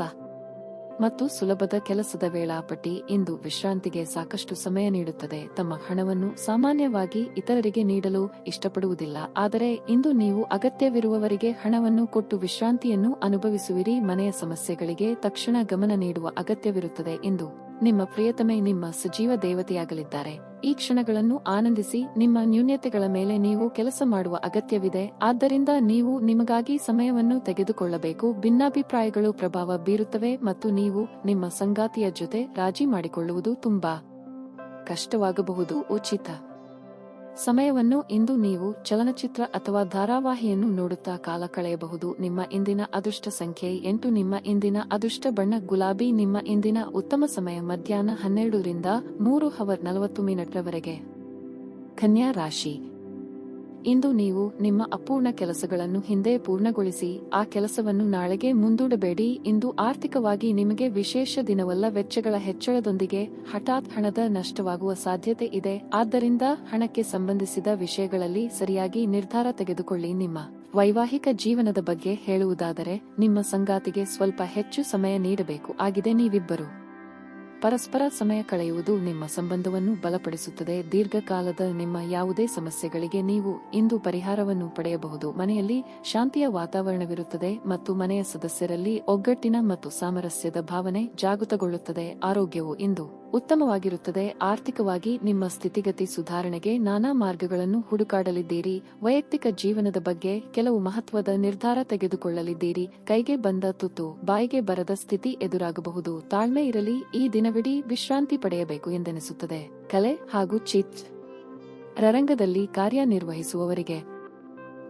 ಮತ್ತು ಸುಲಭದ ಕೆಲಸದ ವೇಳಾಪಟ್ಟಿ ಇಂದು ವಿಶ್ರಾಂತಿಗೆ ಸಾಕಷ್ಟು ಸಮಯ ನೀಡುತ್ತದೆ. ತಮ್ಮ ಹಣವನ್ನು ಸಾಮಾನ್ಯವಾಗಿ ಇತರರಿಗೆ ನೀಡಲು ಇಷ್ಟಪಡುವುದಿಲ್ಲ, ಆದರೆ ಇಂದು ನೀವು ಅಗತ್ಯವಿರುವವರಿಗೆ ಹಣವನ್ನು ಕೊಟ್ಟು ವಿಶ್ರಾಂತಿಯನ್ನು ಅನುಭವಿಸುವಿರಿ. ಮನೆಯ ಸಮಸ್ಯೆಗಳಿಗೆ ತಕ್ಷಣ ಗಮನ ನೀಡುವ ಅಗತ್ಯವಿರುತ್ತದೆ. ಇಂದು ನಿಮ್ಮ ಪ್ರಿಯತಮೆ ನಿಮ್ಮ ಸಜೀವ ದೇವತೆಯಾಗಲಿದ್ದಾರೆ. ಈ ಕ್ಷಣಗಳನ್ನು ಆನಂದಿಸಿ. ನಿಮ್ಮ ನ್ಯೂನತೆಗಳ ಮೇಲೆ ನೀವು ಕೆಲಸ ಮಾಡುವ ಅಗತ್ಯವಿದೆ, ಆದ್ದರಿಂದ ನೀವು ನಿಮಗಾಗಿ ಸಮಯವನ್ನು ತೆಗೆದುಕೊಳ್ಳಬೇಕು. ಭಿನ್ನಾಭಿಪ್ರಾಯಗಳು ಪ್ರಭಾವ ಬೀರುತ್ತವೆ ಮತ್ತು ನೀವು ನಿಮ್ಮ ಸಂಗಾತಿಯ ಜೊತೆ ರಾಜಿ ಮಾಡಿಕೊಳ್ಳುವುದು ತುಂಬಾ ಕಷ್ಟವಾಗಬಹುದು. ಉಚಿತ ಸಮಯವನ್ನು ಇಂದು ನೀವು ಚಲನಚಿತ್ರ ಅಥವಾ ಧಾರಾವಾಹಿಯನ್ನು ನೋಡುತ್ತಾ ಕಾಲ ಕಳೆಯಬಹುದು. ನಿಮ್ಮ ಇಂದಿನ ಅದೃಷ್ಟ ಸಂಖ್ಯೆ 8. ನಿಮ್ಮ ಇಂದಿನ ಅದೃಷ್ಟ ಬಣ್ಣ ಗುಲಾಬಿ. ನಿಮ್ಮ ಇಂದಿನ ಉತ್ತಮ ಸಮಯ ಮಧ್ಯಾಹ್ನ 12 ರಿಂದ 3:40 ಕನ್ಯಾ ರಾಶಿ. ಇಂದು ನೀವು ನಿಮ್ಮ ಅಪೂರ್ಣ ಕೆಲಸಗಳನ್ನು ಹಿಂದೆ ಪೂರ್ಣಗೊಳಿಸಿ ಆ ಕೆಲಸವನ್ನು ನಾಳೆಗೆ ಮುಂದೂಡಬೇಡಿ. ಇಂದು ಆರ್ಥಿಕವಾಗಿ ನಿಮಗೆ ವಿಶೇಷ ದಿನವಲ್ಲ. ವೆಚ್ಚಗಳ ಹೆಚ್ಚಳದೊಂದಿಗೆ ಹಠಾತ್ ಹಣದ ನಷ್ಟವಾಗುವ ಸಾಧ್ಯತೆ ಇದೆ, ಆದ್ದರಿಂದ ಹಣಕ್ಕೆ ಸಂಬಂಧಿಸಿದ ವಿಷಯಗಳಲ್ಲಿ ಸರಿಯಾಗಿ ನಿರ್ಧಾರ ತೆಗೆದುಕೊಳ್ಳಿ. ನಿಮ್ಮ ವೈವಾಹಿಕ ಜೀವನದ ಬಗ್ಗೆ ಹೇಳುವುದಾದರೆ, ನಿಮ್ಮ ಸಂಗಾತಿಗೆ ಸ್ವಲ್ಪ ಹೆಚ್ಚು ಸಮಯ ನೀಡಬೇಕು ಆಗಿದೆ. ನೀವಿಬ್ಬರು ಪರಸ್ಪರ ಸಮಯ ಕಳೆಯುವುದು ನಿಮ್ಮ ಸಂಬಂಧವನ್ನು ಬಲಪಡಿಸುತ್ತದೆ. ದೀರ್ಘಕಾಲದ ನಿಮ್ಮ ಯಾವುದೇ ಸಮಸ್ಯೆಗಳಿಗೆ ನೀವು ಇಂದು ಪರಿಹಾರವನ್ನು ಪಡೆಯಬಹುದು. ಮನೆಯಲ್ಲಿ ಶಾಂತಿಯ ವಾತಾವರಣವಿರುತ್ತದೆ ಮತ್ತು ಮನೆಯ ಸದಸ್ಯರಲ್ಲಿ ಒಗ್ಗಟ್ಟಿನ ಮತ್ತು ಸಾಮರಸ್ಯದ ಭಾವನೆ ಜಾಗೃತಗೊಳ್ಳುತ್ತದೆ. ಆರೋಗ್ಯವು ಇಂದು ಉತ್ತಮವಾಗಿರುತ್ತದೆ. ಆರ್ಥಿಕವಾಗಿ ನಿಮ್ಮ ಸ್ಥಿತಿಗತಿ ಸುಧಾರಣೆಗೆ ನಾನಾ ಮಾರ್ಗಗಳನ್ನು ಹುಡುಕಾಡಲಿದ್ದೀರಿ. ವೈಯಕ್ತಿಕ ಜೀವನದ ಬಗ್ಗೆ ಕೆಲವು ಮಹತ್ವದ ನಿರ್ಧಾರ ತೆಗೆದುಕೊಳ್ಳಲಿದ್ದೀರಿ. ಕೈಗೆ ಬಂದ ತುತ್ತು ಬಾಯಿಗೆ ಬರದ ಸ್ಥಿತಿ ಎದುರಾಗಬಹುದು. ತಾಳ್ಮೆ ಇರಲಿ. ಈ ದಿನವಿಡೀ ವಿಶ್ರಾಂತಿ ಪಡೆಯಬೇಕು ಎಂದೆನಿಸುತ್ತದೆ. ಕಲೆ ಹಾಗೂ ಚಿತ್ರರಂಗದಲ್ಲಿ ಕಾರ್ಯನಿರ್ವಹಿಸುವವರಿಗೆ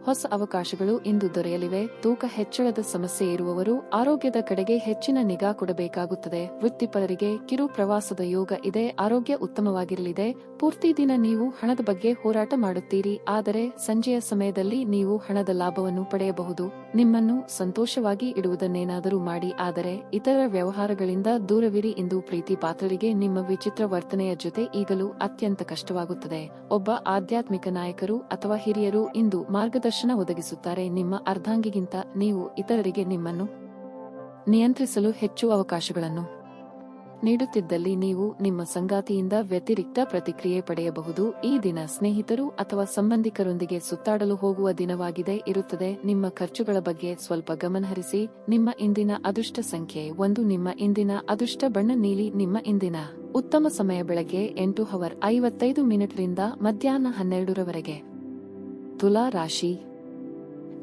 ಹೊಸ ಅವಕಾಶಗಳು ಇಂದು ದೊರೆಯಲಿವೆ. ತೂಕ ಹೆಚ್ಚಳದ ಸಮಸ್ಯೆ ಇರುವವರು ಆರೋಗ್ಯದ ಕಡೆಗೆ ಹೆಚ್ಚಿನ ನಿಗಾ ಕೊಡಬೇಕಾಗುತ್ತದೆ. ವೃತ್ತಿಪರರಿಗೆ ಕಿರು ಪ್ರವಾಸದ ಯೋಗ ಇದೆ. ಆರೋಗ್ಯ ಉತ್ತಮವಾಗಿರಲಿದೆ. ಪೂರ್ತಿ ದಿನ ನೀವು ಹಣದ ಬಗ್ಗೆ ಹೋರಾಟ ಮಾಡುತ್ತೀರಿ, ಆದರೆ ಸಂಜೆಯ ಸಮಯದಲ್ಲಿ ನೀವು ಹಣದ ಲಾಭವನ್ನು ಪಡೆಯಬಹುದು. ನಿಮ್ಮನ್ನು ಸಂತೋಷವಾಗಿ ಇಡುವುದನ್ನೇನಾದರೂ ಮಾಡಿ, ಆದರೆ ಇತರ ವ್ಯವಹಾರಗಳಿಂದ ದೂರವಿರಿ. ಇಂದು ಪ್ರೀತಿ ಪಾತ್ರರಿಗೆ ನಿಮ್ಮ ವಿಚಿತ್ರ ವರ್ತನೆಯ ಜೊತೆ ಈಗಲೂ ಅತ್ಯಂತ ಕಷ್ಟವಾಗುತ್ತದೆ. ಒಬ್ಬ ಆಧ್ಯಾತ್ಮಿಕ ನಾಯಕರು ಅಥವಾ ಹಿರಿಯರು ಇಂದು ಮಾರ್ಗದರ್ಶನ ಒದಗಿಸುತ್ತಾರೆ. ನಿಮ್ಮ ಅರ್ಧಾಂಗಿಗಿಂತ ನೀವು ಇತರರಿಗೆ ನಿಮ್ಮನ್ನು ನಿಯಂತ್ರಿಸಲು ಹೆಚ್ಚು ಅವಕಾಶಗಳನ್ನು ನೀಡುತ್ತಿದ್ದಲ್ಲಿ ನೀವು ನಿಮ್ಮ ಸಂಗಾತಿಯಿಂದ ವ್ಯತಿರಿಕ್ತ ಪ್ರತಿಕ್ರಿಯೆ ಪಡೆಯಬಹುದು. ಈ ದಿನ ಸ್ನೇಹಿತರು ಅಥವಾ ಸಂಬಂಧಿಕರೊಂದಿಗೆ ಸುತ್ತಾಡಲು ಹೋಗುವ ದಿನವಾಗಿದೆ ಇರುತ್ತದೆ. ನಿಮ್ಮ ಖರ್ಚುಗಳ ಬಗ್ಗೆ ಸ್ವಲ್ಪ ಗಮನಹರಿಸಿ. ನಿಮ್ಮ ಇಂದಿನ ಅದೃಷ್ಟ ಸಂಖ್ಯೆ 1. ನಿಮ್ಮ ಇಂದಿನ ಅದೃಷ್ಟ ಬಣ್ಣ ನೀಲಿ. ನಿಮ್ಮ ಇಂದಿನ ಉತ್ತಮ ಸಮಯ ಬೆಳಗ್ಗೆ 8:55 ರಿಂದ ಮಧ್ಯಾಹ್ನ 12 ತುಲಾ ರಾಶಿ.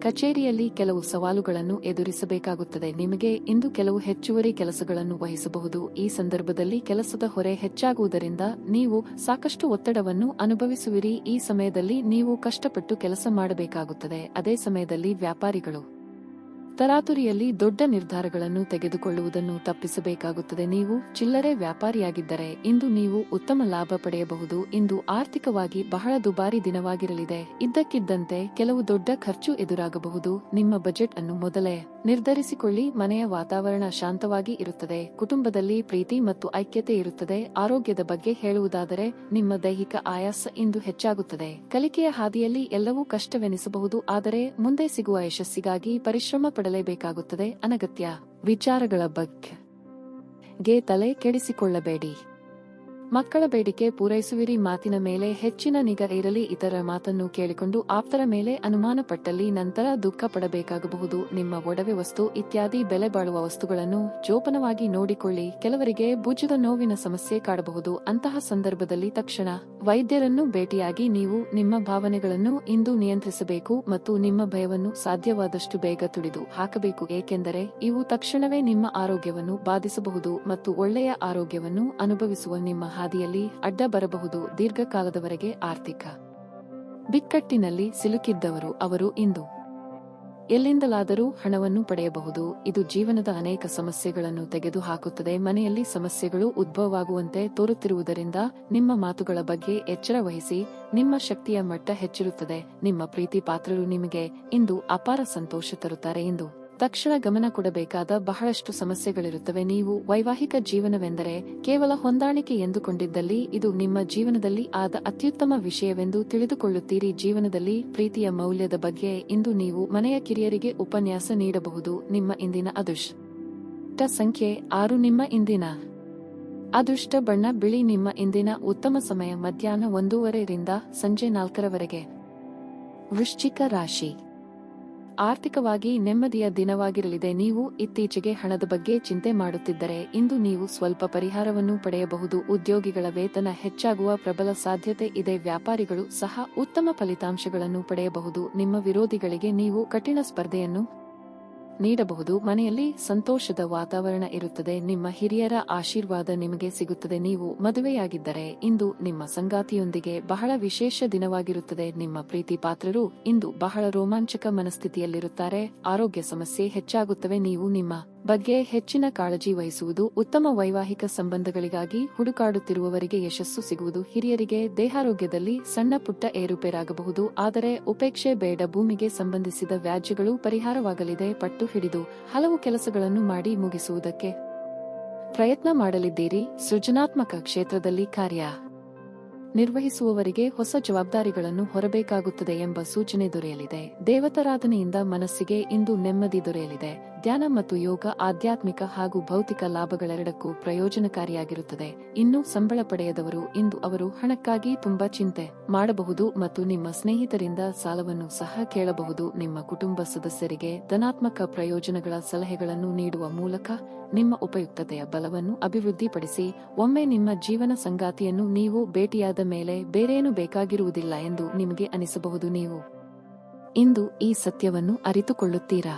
ಕಚೇರಿಯಲ್ಲಿ ಕೆಲವು ಸವಾಲುಗಳನ್ನು ಎದುರಿಸಬೇಕಾಗುತ್ತದೆ. ನಿಮಗೆ ಇಂದು ಕೆಲವು ಹೆಚ್ಚುವರಿ ಕೆಲಸಗಳನ್ನು ವಹಿಸಬಹುದು. ಈ ಸಂದರ್ಭದಲ್ಲಿ ಕೆಲಸದ ಹೊರೆ ಹೆಚ್ಚಾಗುವುದರಿಂದ ನೀವು ಸಾಕಷ್ಟು ಒತ್ತಡವನ್ನು ಅನುಭವಿಸುವಿರಿ. ಈ ಸಮಯದಲ್ಲಿ ನೀವು ಕಷ್ಟಪಟ್ಟು ಕೆಲಸ ಮಾಡಬೇಕಾಗುತ್ತದೆ. ಅದೇ ಸಮಯದಲ್ಲಿ ವ್ಯಾಪಾರಿಗಳು ತರಾತುರಿಯಲ್ಲಿ ದೊಡ್ಡ ನಿರ್ಧಾರಗಳನ್ನು ತೆಗೆದುಕೊಳ್ಳುವುದನ್ನು ತಪ್ಪಿಸಬೇಕಾಗುತ್ತದೆ. ನೀವು ಚಿಲ್ಲರೆ ವ್ಯಾಪಾರಿಯಾಗಿದ್ದರೆ ಇಂದು ನೀವು ಉತ್ತಮ ಲಾಭ ಪಡೆಯಬಹುದು. ಇಂದು ಆರ್ಥಿಕವಾಗಿ ಬಹಳ ದುಬಾರಿ ದಿನವಾಗಿರಲಿದೆ. ಇದ್ದಕ್ಕಿದ್ದಂತೆ ಕೆಲವು ದೊಡ್ಡ ಖರ್ಚು ಎದುರಾಗಬಹುದು. ನಿಮ್ಮ ಬಜೆಟ್ ಅನ್ನು ಮೊದಲೇ ನಿರ್ಧರಿಸಿಕೊಳ್ಳಿ. ಮನೆಯ ವಾತಾವರಣ ಶಾಂತವಾಗಿ ಇರುತ್ತದೆ. ಕುಟುಂಬದಲ್ಲಿ ಪ್ರೀತಿ ಮತ್ತು ಐಕ್ಯತೆ ಇರುತ್ತದೆ. ಆರೋಗ್ಯದ ಬಗ್ಗೆ ಹೇಳುವುದಾದರೆ, ನಿಮ್ಮ ದೈಹಿಕ ಆಯಾಸ ಇಂದು ಹೆಚ್ಚಾಗುತ್ತದೆ. ಕಲಿಕೆಯ ಹಾದಿಯಲ್ಲಿ ಎಲ್ಲವೂ ಕಷ್ಟವೆನಿಸಬಹುದು, ಆದರೆ ಮುಂದೆ ಸಿಗುವ ಯಶಸ್ಸಿಗಾಗಿ ಪರಿಶ್ರಮ ಪಡಲೇಬೇಕಾಗುತ್ತದೆ. ಅನಗತ್ಯ ವಿಚಾರಗಳ ಬಗ್ಗೆ ತಲೆ ಕೆಡಿಸಿಕೊಳ್ಳಬೇಡಿ. ಮಕ್ಕಳ ಬೇಡಿಕೆ ಪೂರೈಸುವಿರಿ. ಮಾತಿನ ಮೇಲೆ ಹೆಚ್ಚಿನ ನಿಗಾ ಇರಲಿ. ಇತರ ಮಾತನ್ನು ಕೇಳಿಕೊಂಡು ಆಪ್ತರ ಮೇಲೆ ಅನುಮಾನ ಪಟ್ಟಲ್ಲಿ ನಂತರ ದುಃಖ ಪಡಬೇಕಾಗಬಹುದು. ನಿಮ್ಮ ಒಡವೆ ವಸ್ತು ಇತ್ಯಾದಿ ಬೆಲೆ ಬಾಳುವ ವಸ್ತುಗಳನ್ನು ಜೋಪಾನವಾಗಿ ನೋಡಿಕೊಳ್ಳಿ. ಕೆಲವರಿಗೆ ಭುಜದ ನೋವಿನ ಸಮಸ್ಯೆ ಕಾಡಬಹುದು. ಅಂತಹ ಸಂದರ್ಭದಲ್ಲಿ ತಕ್ಷಣ ವೈದ್ಯರನ್ನು ಭೇಟಿಯಾಗಿ. ನೀವು ನಿಮ್ಮ ಭಾವನೆಗಳನ್ನು ಇಂದು ನಿಯಂತ್ರಿಸಬೇಕು ಮತ್ತು ನಿಮ್ಮ ಭಯವನ್ನು ಸಾಧ್ಯವಾದಷ್ಟು ಬೇಗ ತುಳಿದು ಹಾಕಬೇಕು, ಏಕೆಂದರೆ ಇವು ತಕ್ಷಣವೇ ನಿಮ್ಮ ಆರೋಗ್ಯವನ್ನು ಬಾಧಿಸಬಹುದು ಮತ್ತು ಒಳ್ಳೆಯ ಆರೋಗ್ಯವನ್ನು ಅನುಭವಿಸುವ ನಿಮ್ಮ ಹಾದಿಯಲ್ಲಿ ಅಡ್ಡ ಬರಬಹುದು. ದೀರ್ಘಕಾಲದವರೆಗೆ ಆರ್ಥಿಕ ಬಿಕ್ಕಟ್ಟಿನಲ್ಲಿ ಸಿಲುಕಿದ್ದವರು ಅವರು ಇಂದು ಎಲ್ಲಿಂದಲಾದರೂ ಹಣವನ್ನು ಪಡೆಯಬಹುದು. ಇದು ಜೀವನದ ಅನೇಕ ಸಮಸ್ಯೆಗಳನ್ನು ತೆಗೆದುಹಾಕುತ್ತದೆ. ಮನೆಯಲ್ಲಿ ಸಮಸ್ಯೆಗಳು ಉದ್ಭವವಾಗುವಂತೆ ತೋರುತ್ತಿರುವುದರಿಂದ ನಿಮ್ಮ ಮಾತುಗಳ ಬಗ್ಗೆ ಎಚ್ಚರ ವಹಿಸಿ. ನಿಮ್ಮ ಶಕ್ತಿಯ ಮಟ್ಟ ಹೆಚ್ಚಿರುತ್ತದೆ. ನಿಮ್ಮ ಪ್ರೀತಿ ಪಾತ್ರರು ನಿಮಗೆ ಇಂದು ಅಪಾರ ಸಂತೋಷ ತರುತ್ತಾರೆ. ಇಂದು ತಕ್ಷಣ ಗಮನ ಕೊಡಬೇಕಾದ ಬಹಳಷ್ಟು ಸಮಸ್ಯೆಗಳಿರುತ್ತವೆ. ನೀವು ವೈವಾಹಿಕ ಜೀವನವೆಂದರೆ ಕೇವಲ ಹೊಂದಾಣಿಕೆ ಎಂದುಕೊಂಡಿದ್ದಲ್ಲಿ ಇದು ನಿಮ್ಮ ಜೀವನದಲ್ಲಿ ಆದ ಅತ್ಯುತ್ತಮ ವಿಷಯವೆಂದು ತಿಳಿದುಕೊಳ್ಳುತ್ತೀರಿ. ಜೀವನದಲ್ಲಿ ಪ್ರೀತಿಯ ಮೌಲ್ಯದ ಬಗ್ಗೆ ಇಂದು ನೀವು ಮನೆಯ ಕಿರಿಯರಿಗೆ ಉಪನ್ಯಾಸ ನೀಡಬಹುದು. ನಿಮ್ಮ ಇಂದಿನ ಅದೃಷ್ಟ ಸಂಖ್ಯೆ 6. ನಿಮ್ಮ ಇಂದಿನ ಅದೃಷ್ಟ ಬಣ್ಣ ಬಿಳಿ. ನಿಮ್ಮ ಇಂದಿನ ಉತ್ತಮ ಸಮಯ ಮಧ್ಯಾಹ್ನ 1:30 ರಿಂದ ಸಂಜೆ 4 ವೃಶ್ಚಿಕ ರಾಶಿ. ಆರ್ಥಿಕವಾಗಿ ನೆಮ್ಮದಿಯ ದಿನವಾಗಿರಲಿದೆ. ನೀವು ಇತ್ತೀಚೆಗೆ ಹಣದ ಬಗ್ಗೆ ಚಿಂತೆ ಮಾಡುತ್ತಿದ್ದರೆ ಇಂದು ನೀವು ಸ್ವಲ್ಪ ಪರಿಹಾರವನ್ನು ಪಡೆಯಬಹುದು. ಉದ್ಯೋಗಿಗಳ ವೇತನ ಹೆಚ್ಚಾಗುವ ಪ್ರಬಲ ಸಾಧ್ಯತೆ ಇದೆ. ವ್ಯಾಪಾರಿಗಳು ಸಹ ಉತ್ತಮ ಫಲಿತಾಂಶಗಳನ್ನು ಪಡೆಯಬಹುದು. ನಿಮ್ಮ ವಿರೋಧಿಗಳಿಗೆ ನೀವು ಕಠಿಣ ಸ್ಪರ್ಧೆಯನ್ನು ನೀಡಬಹುದು. ಮನೆಯಲ್ಲಿ ಸಂತೋಷದ ವಾತಾವರಣ ಇರುತ್ತದೆ. ನಿಮ್ಮ ಹಿರಿಯರ ಆಶೀರ್ವಾದ ನಿಮಗೆ ಸಿಗುತ್ತದೆ. ನೀವು ಮದುವೆಯಾಗಿದ್ದರೆ ಇಂದು ನಿಮ್ಮ ಸಂಗಾತಿಯೊಂದಿಗೆ ಬಹಳ ವಿಶೇಷ ದಿನವಾಗಿರುತ್ತದೆ. ನಿಮ್ಮ ಪ್ರೀತಿ ಪಾತ್ರರು ಇಂದು ಬಹಳ ರೋಮಾಂಚಕ ಮನಸ್ಥಿತಿಯಲ್ಲಿರುತ್ತಾರೆ. ಆರೋಗ್ಯ ಸಮಸ್ಯೆ ಹೆಚ್ಚಾಗುತ್ತವೆ. ನೀವು ನಿಮ್ಮ ಬಗ್ಗೆ ಹೆಚ್ಚಿನ ಕಾಳಜಿ ವಹಿಸುವುದು ಉತ್ತಮ. ವೈವಾಹಿಕ ಸಂಬಂಧಗಳಿಗಾಗಿ ಹುಡುಕಾಡುತ್ತಿರುವವರಿಗೆ ಯಶಸ್ಸು ಸಿಗುವುದು. ಹಿರಿಯರಿಗೆ ದೇಹಾರೋಗ್ಯದಲ್ಲಿ ಸಣ್ಣ ಪುಟ್ಟ ಏರುಪೇರಾಗಬಹುದು, ಆದರೆ ಉಪೇಕ್ಷೆ ಬೇಡ. ಭೂಮಿಗೆ ಸಂಬಂಧಿಸಿದ ವ್ಯಾಜ್ಯಗಳು ಪರಿಹಾರವಾಗಲಿದೆ. ಪಟ್ಟು ಹಿಡಿದು ಹಲವು ಕೆಲಸಗಳನ್ನು ಮಾಡಿ ಮುಗಿಸುವುದಕ್ಕೆ ಪ್ರಯತ್ನ ಮಾಡಲಿದ್ದೀರಿ. ಸೃಜನಾತ್ಮಕ ಕ್ಷೇತ್ರದಲ್ಲಿ ಕಾರ್ಯ ನಿರ್ವಹಿಸುವವರಿಗೆ ಹೊಸ ಜವಾಬ್ದಾರಿಗಳನ್ನು ಹೊರಬೇಕಾಗುತ್ತದೆ ಎಂಬ ಸೂಚನೆ ದೊರೆಯಲಿದೆ. ದೇವತಾರಾಧನೆಯಿಂದ ಮನಸ್ಸಿಗೆ ಇಂದು ನೆಮ್ಮದಿ ದೊರೆಯಲಿದೆ. ಧ್ಯಾನ ಮತ್ತು ಯೋಗ ಆಧ್ಯಾತ್ಮಿಕ ಹಾಗೂ ಭೌತಿಕ ಲಾಭಗಳೆರಡಕ್ಕೂ ಪ್ರಯೋಜನಕಾರಿಯಾಗಿರುತ್ತದೆ. ಇನ್ನು ಸಂಬಳ ಪಡೆಯದವರು ಇಂದು ಅವರು ಹಣಕ್ಕಾಗಿ ತುಂಬಾ ಚಿಂತೆ ಮಾಡಬಹುದು ಮತ್ತು ನಿಮ್ಮ ಸ್ನೇಹಿತರಿಂದ ಸಾಲವನ್ನು ಸಹ ಕೇಳಬಹುದು. ನಿಮ್ಮ ಕುಟುಂಬ ಸದಸ್ಯರಿಗೆ ಧನಾತ್ಮಕ ಪ್ರಯೋಜನಗಳ ಸಲಹೆಗಳನ್ನು ನೀಡುವ ಮೂಲಕ ನಿಮ್ಮ ಉಪಯುಕ್ತತೆಯ ಬಲವನ್ನು ಅಭಿವೃದ್ಧಿಪಡಿಸಿ. ಒಮ್ಮೆ ನಿಮ್ಮ ಜೀವನ ಸಂಗಾತಿಯನ್ನು ನೀವು ಭೇಟಿಯಾದ ಮೇಲೆ ಬೇರೇನು ಬೇಕಾಗಿರುವುದಿಲ್ಲ ಎಂದು ನಿಮಗೆ ಅನಿಸಬಹುದು. ನೀವು ಇಂದು ಈ ಸತ್ಯವನ್ನು ಅರಿತುಕೊಳ್ಳುತ್ತೀರಾ?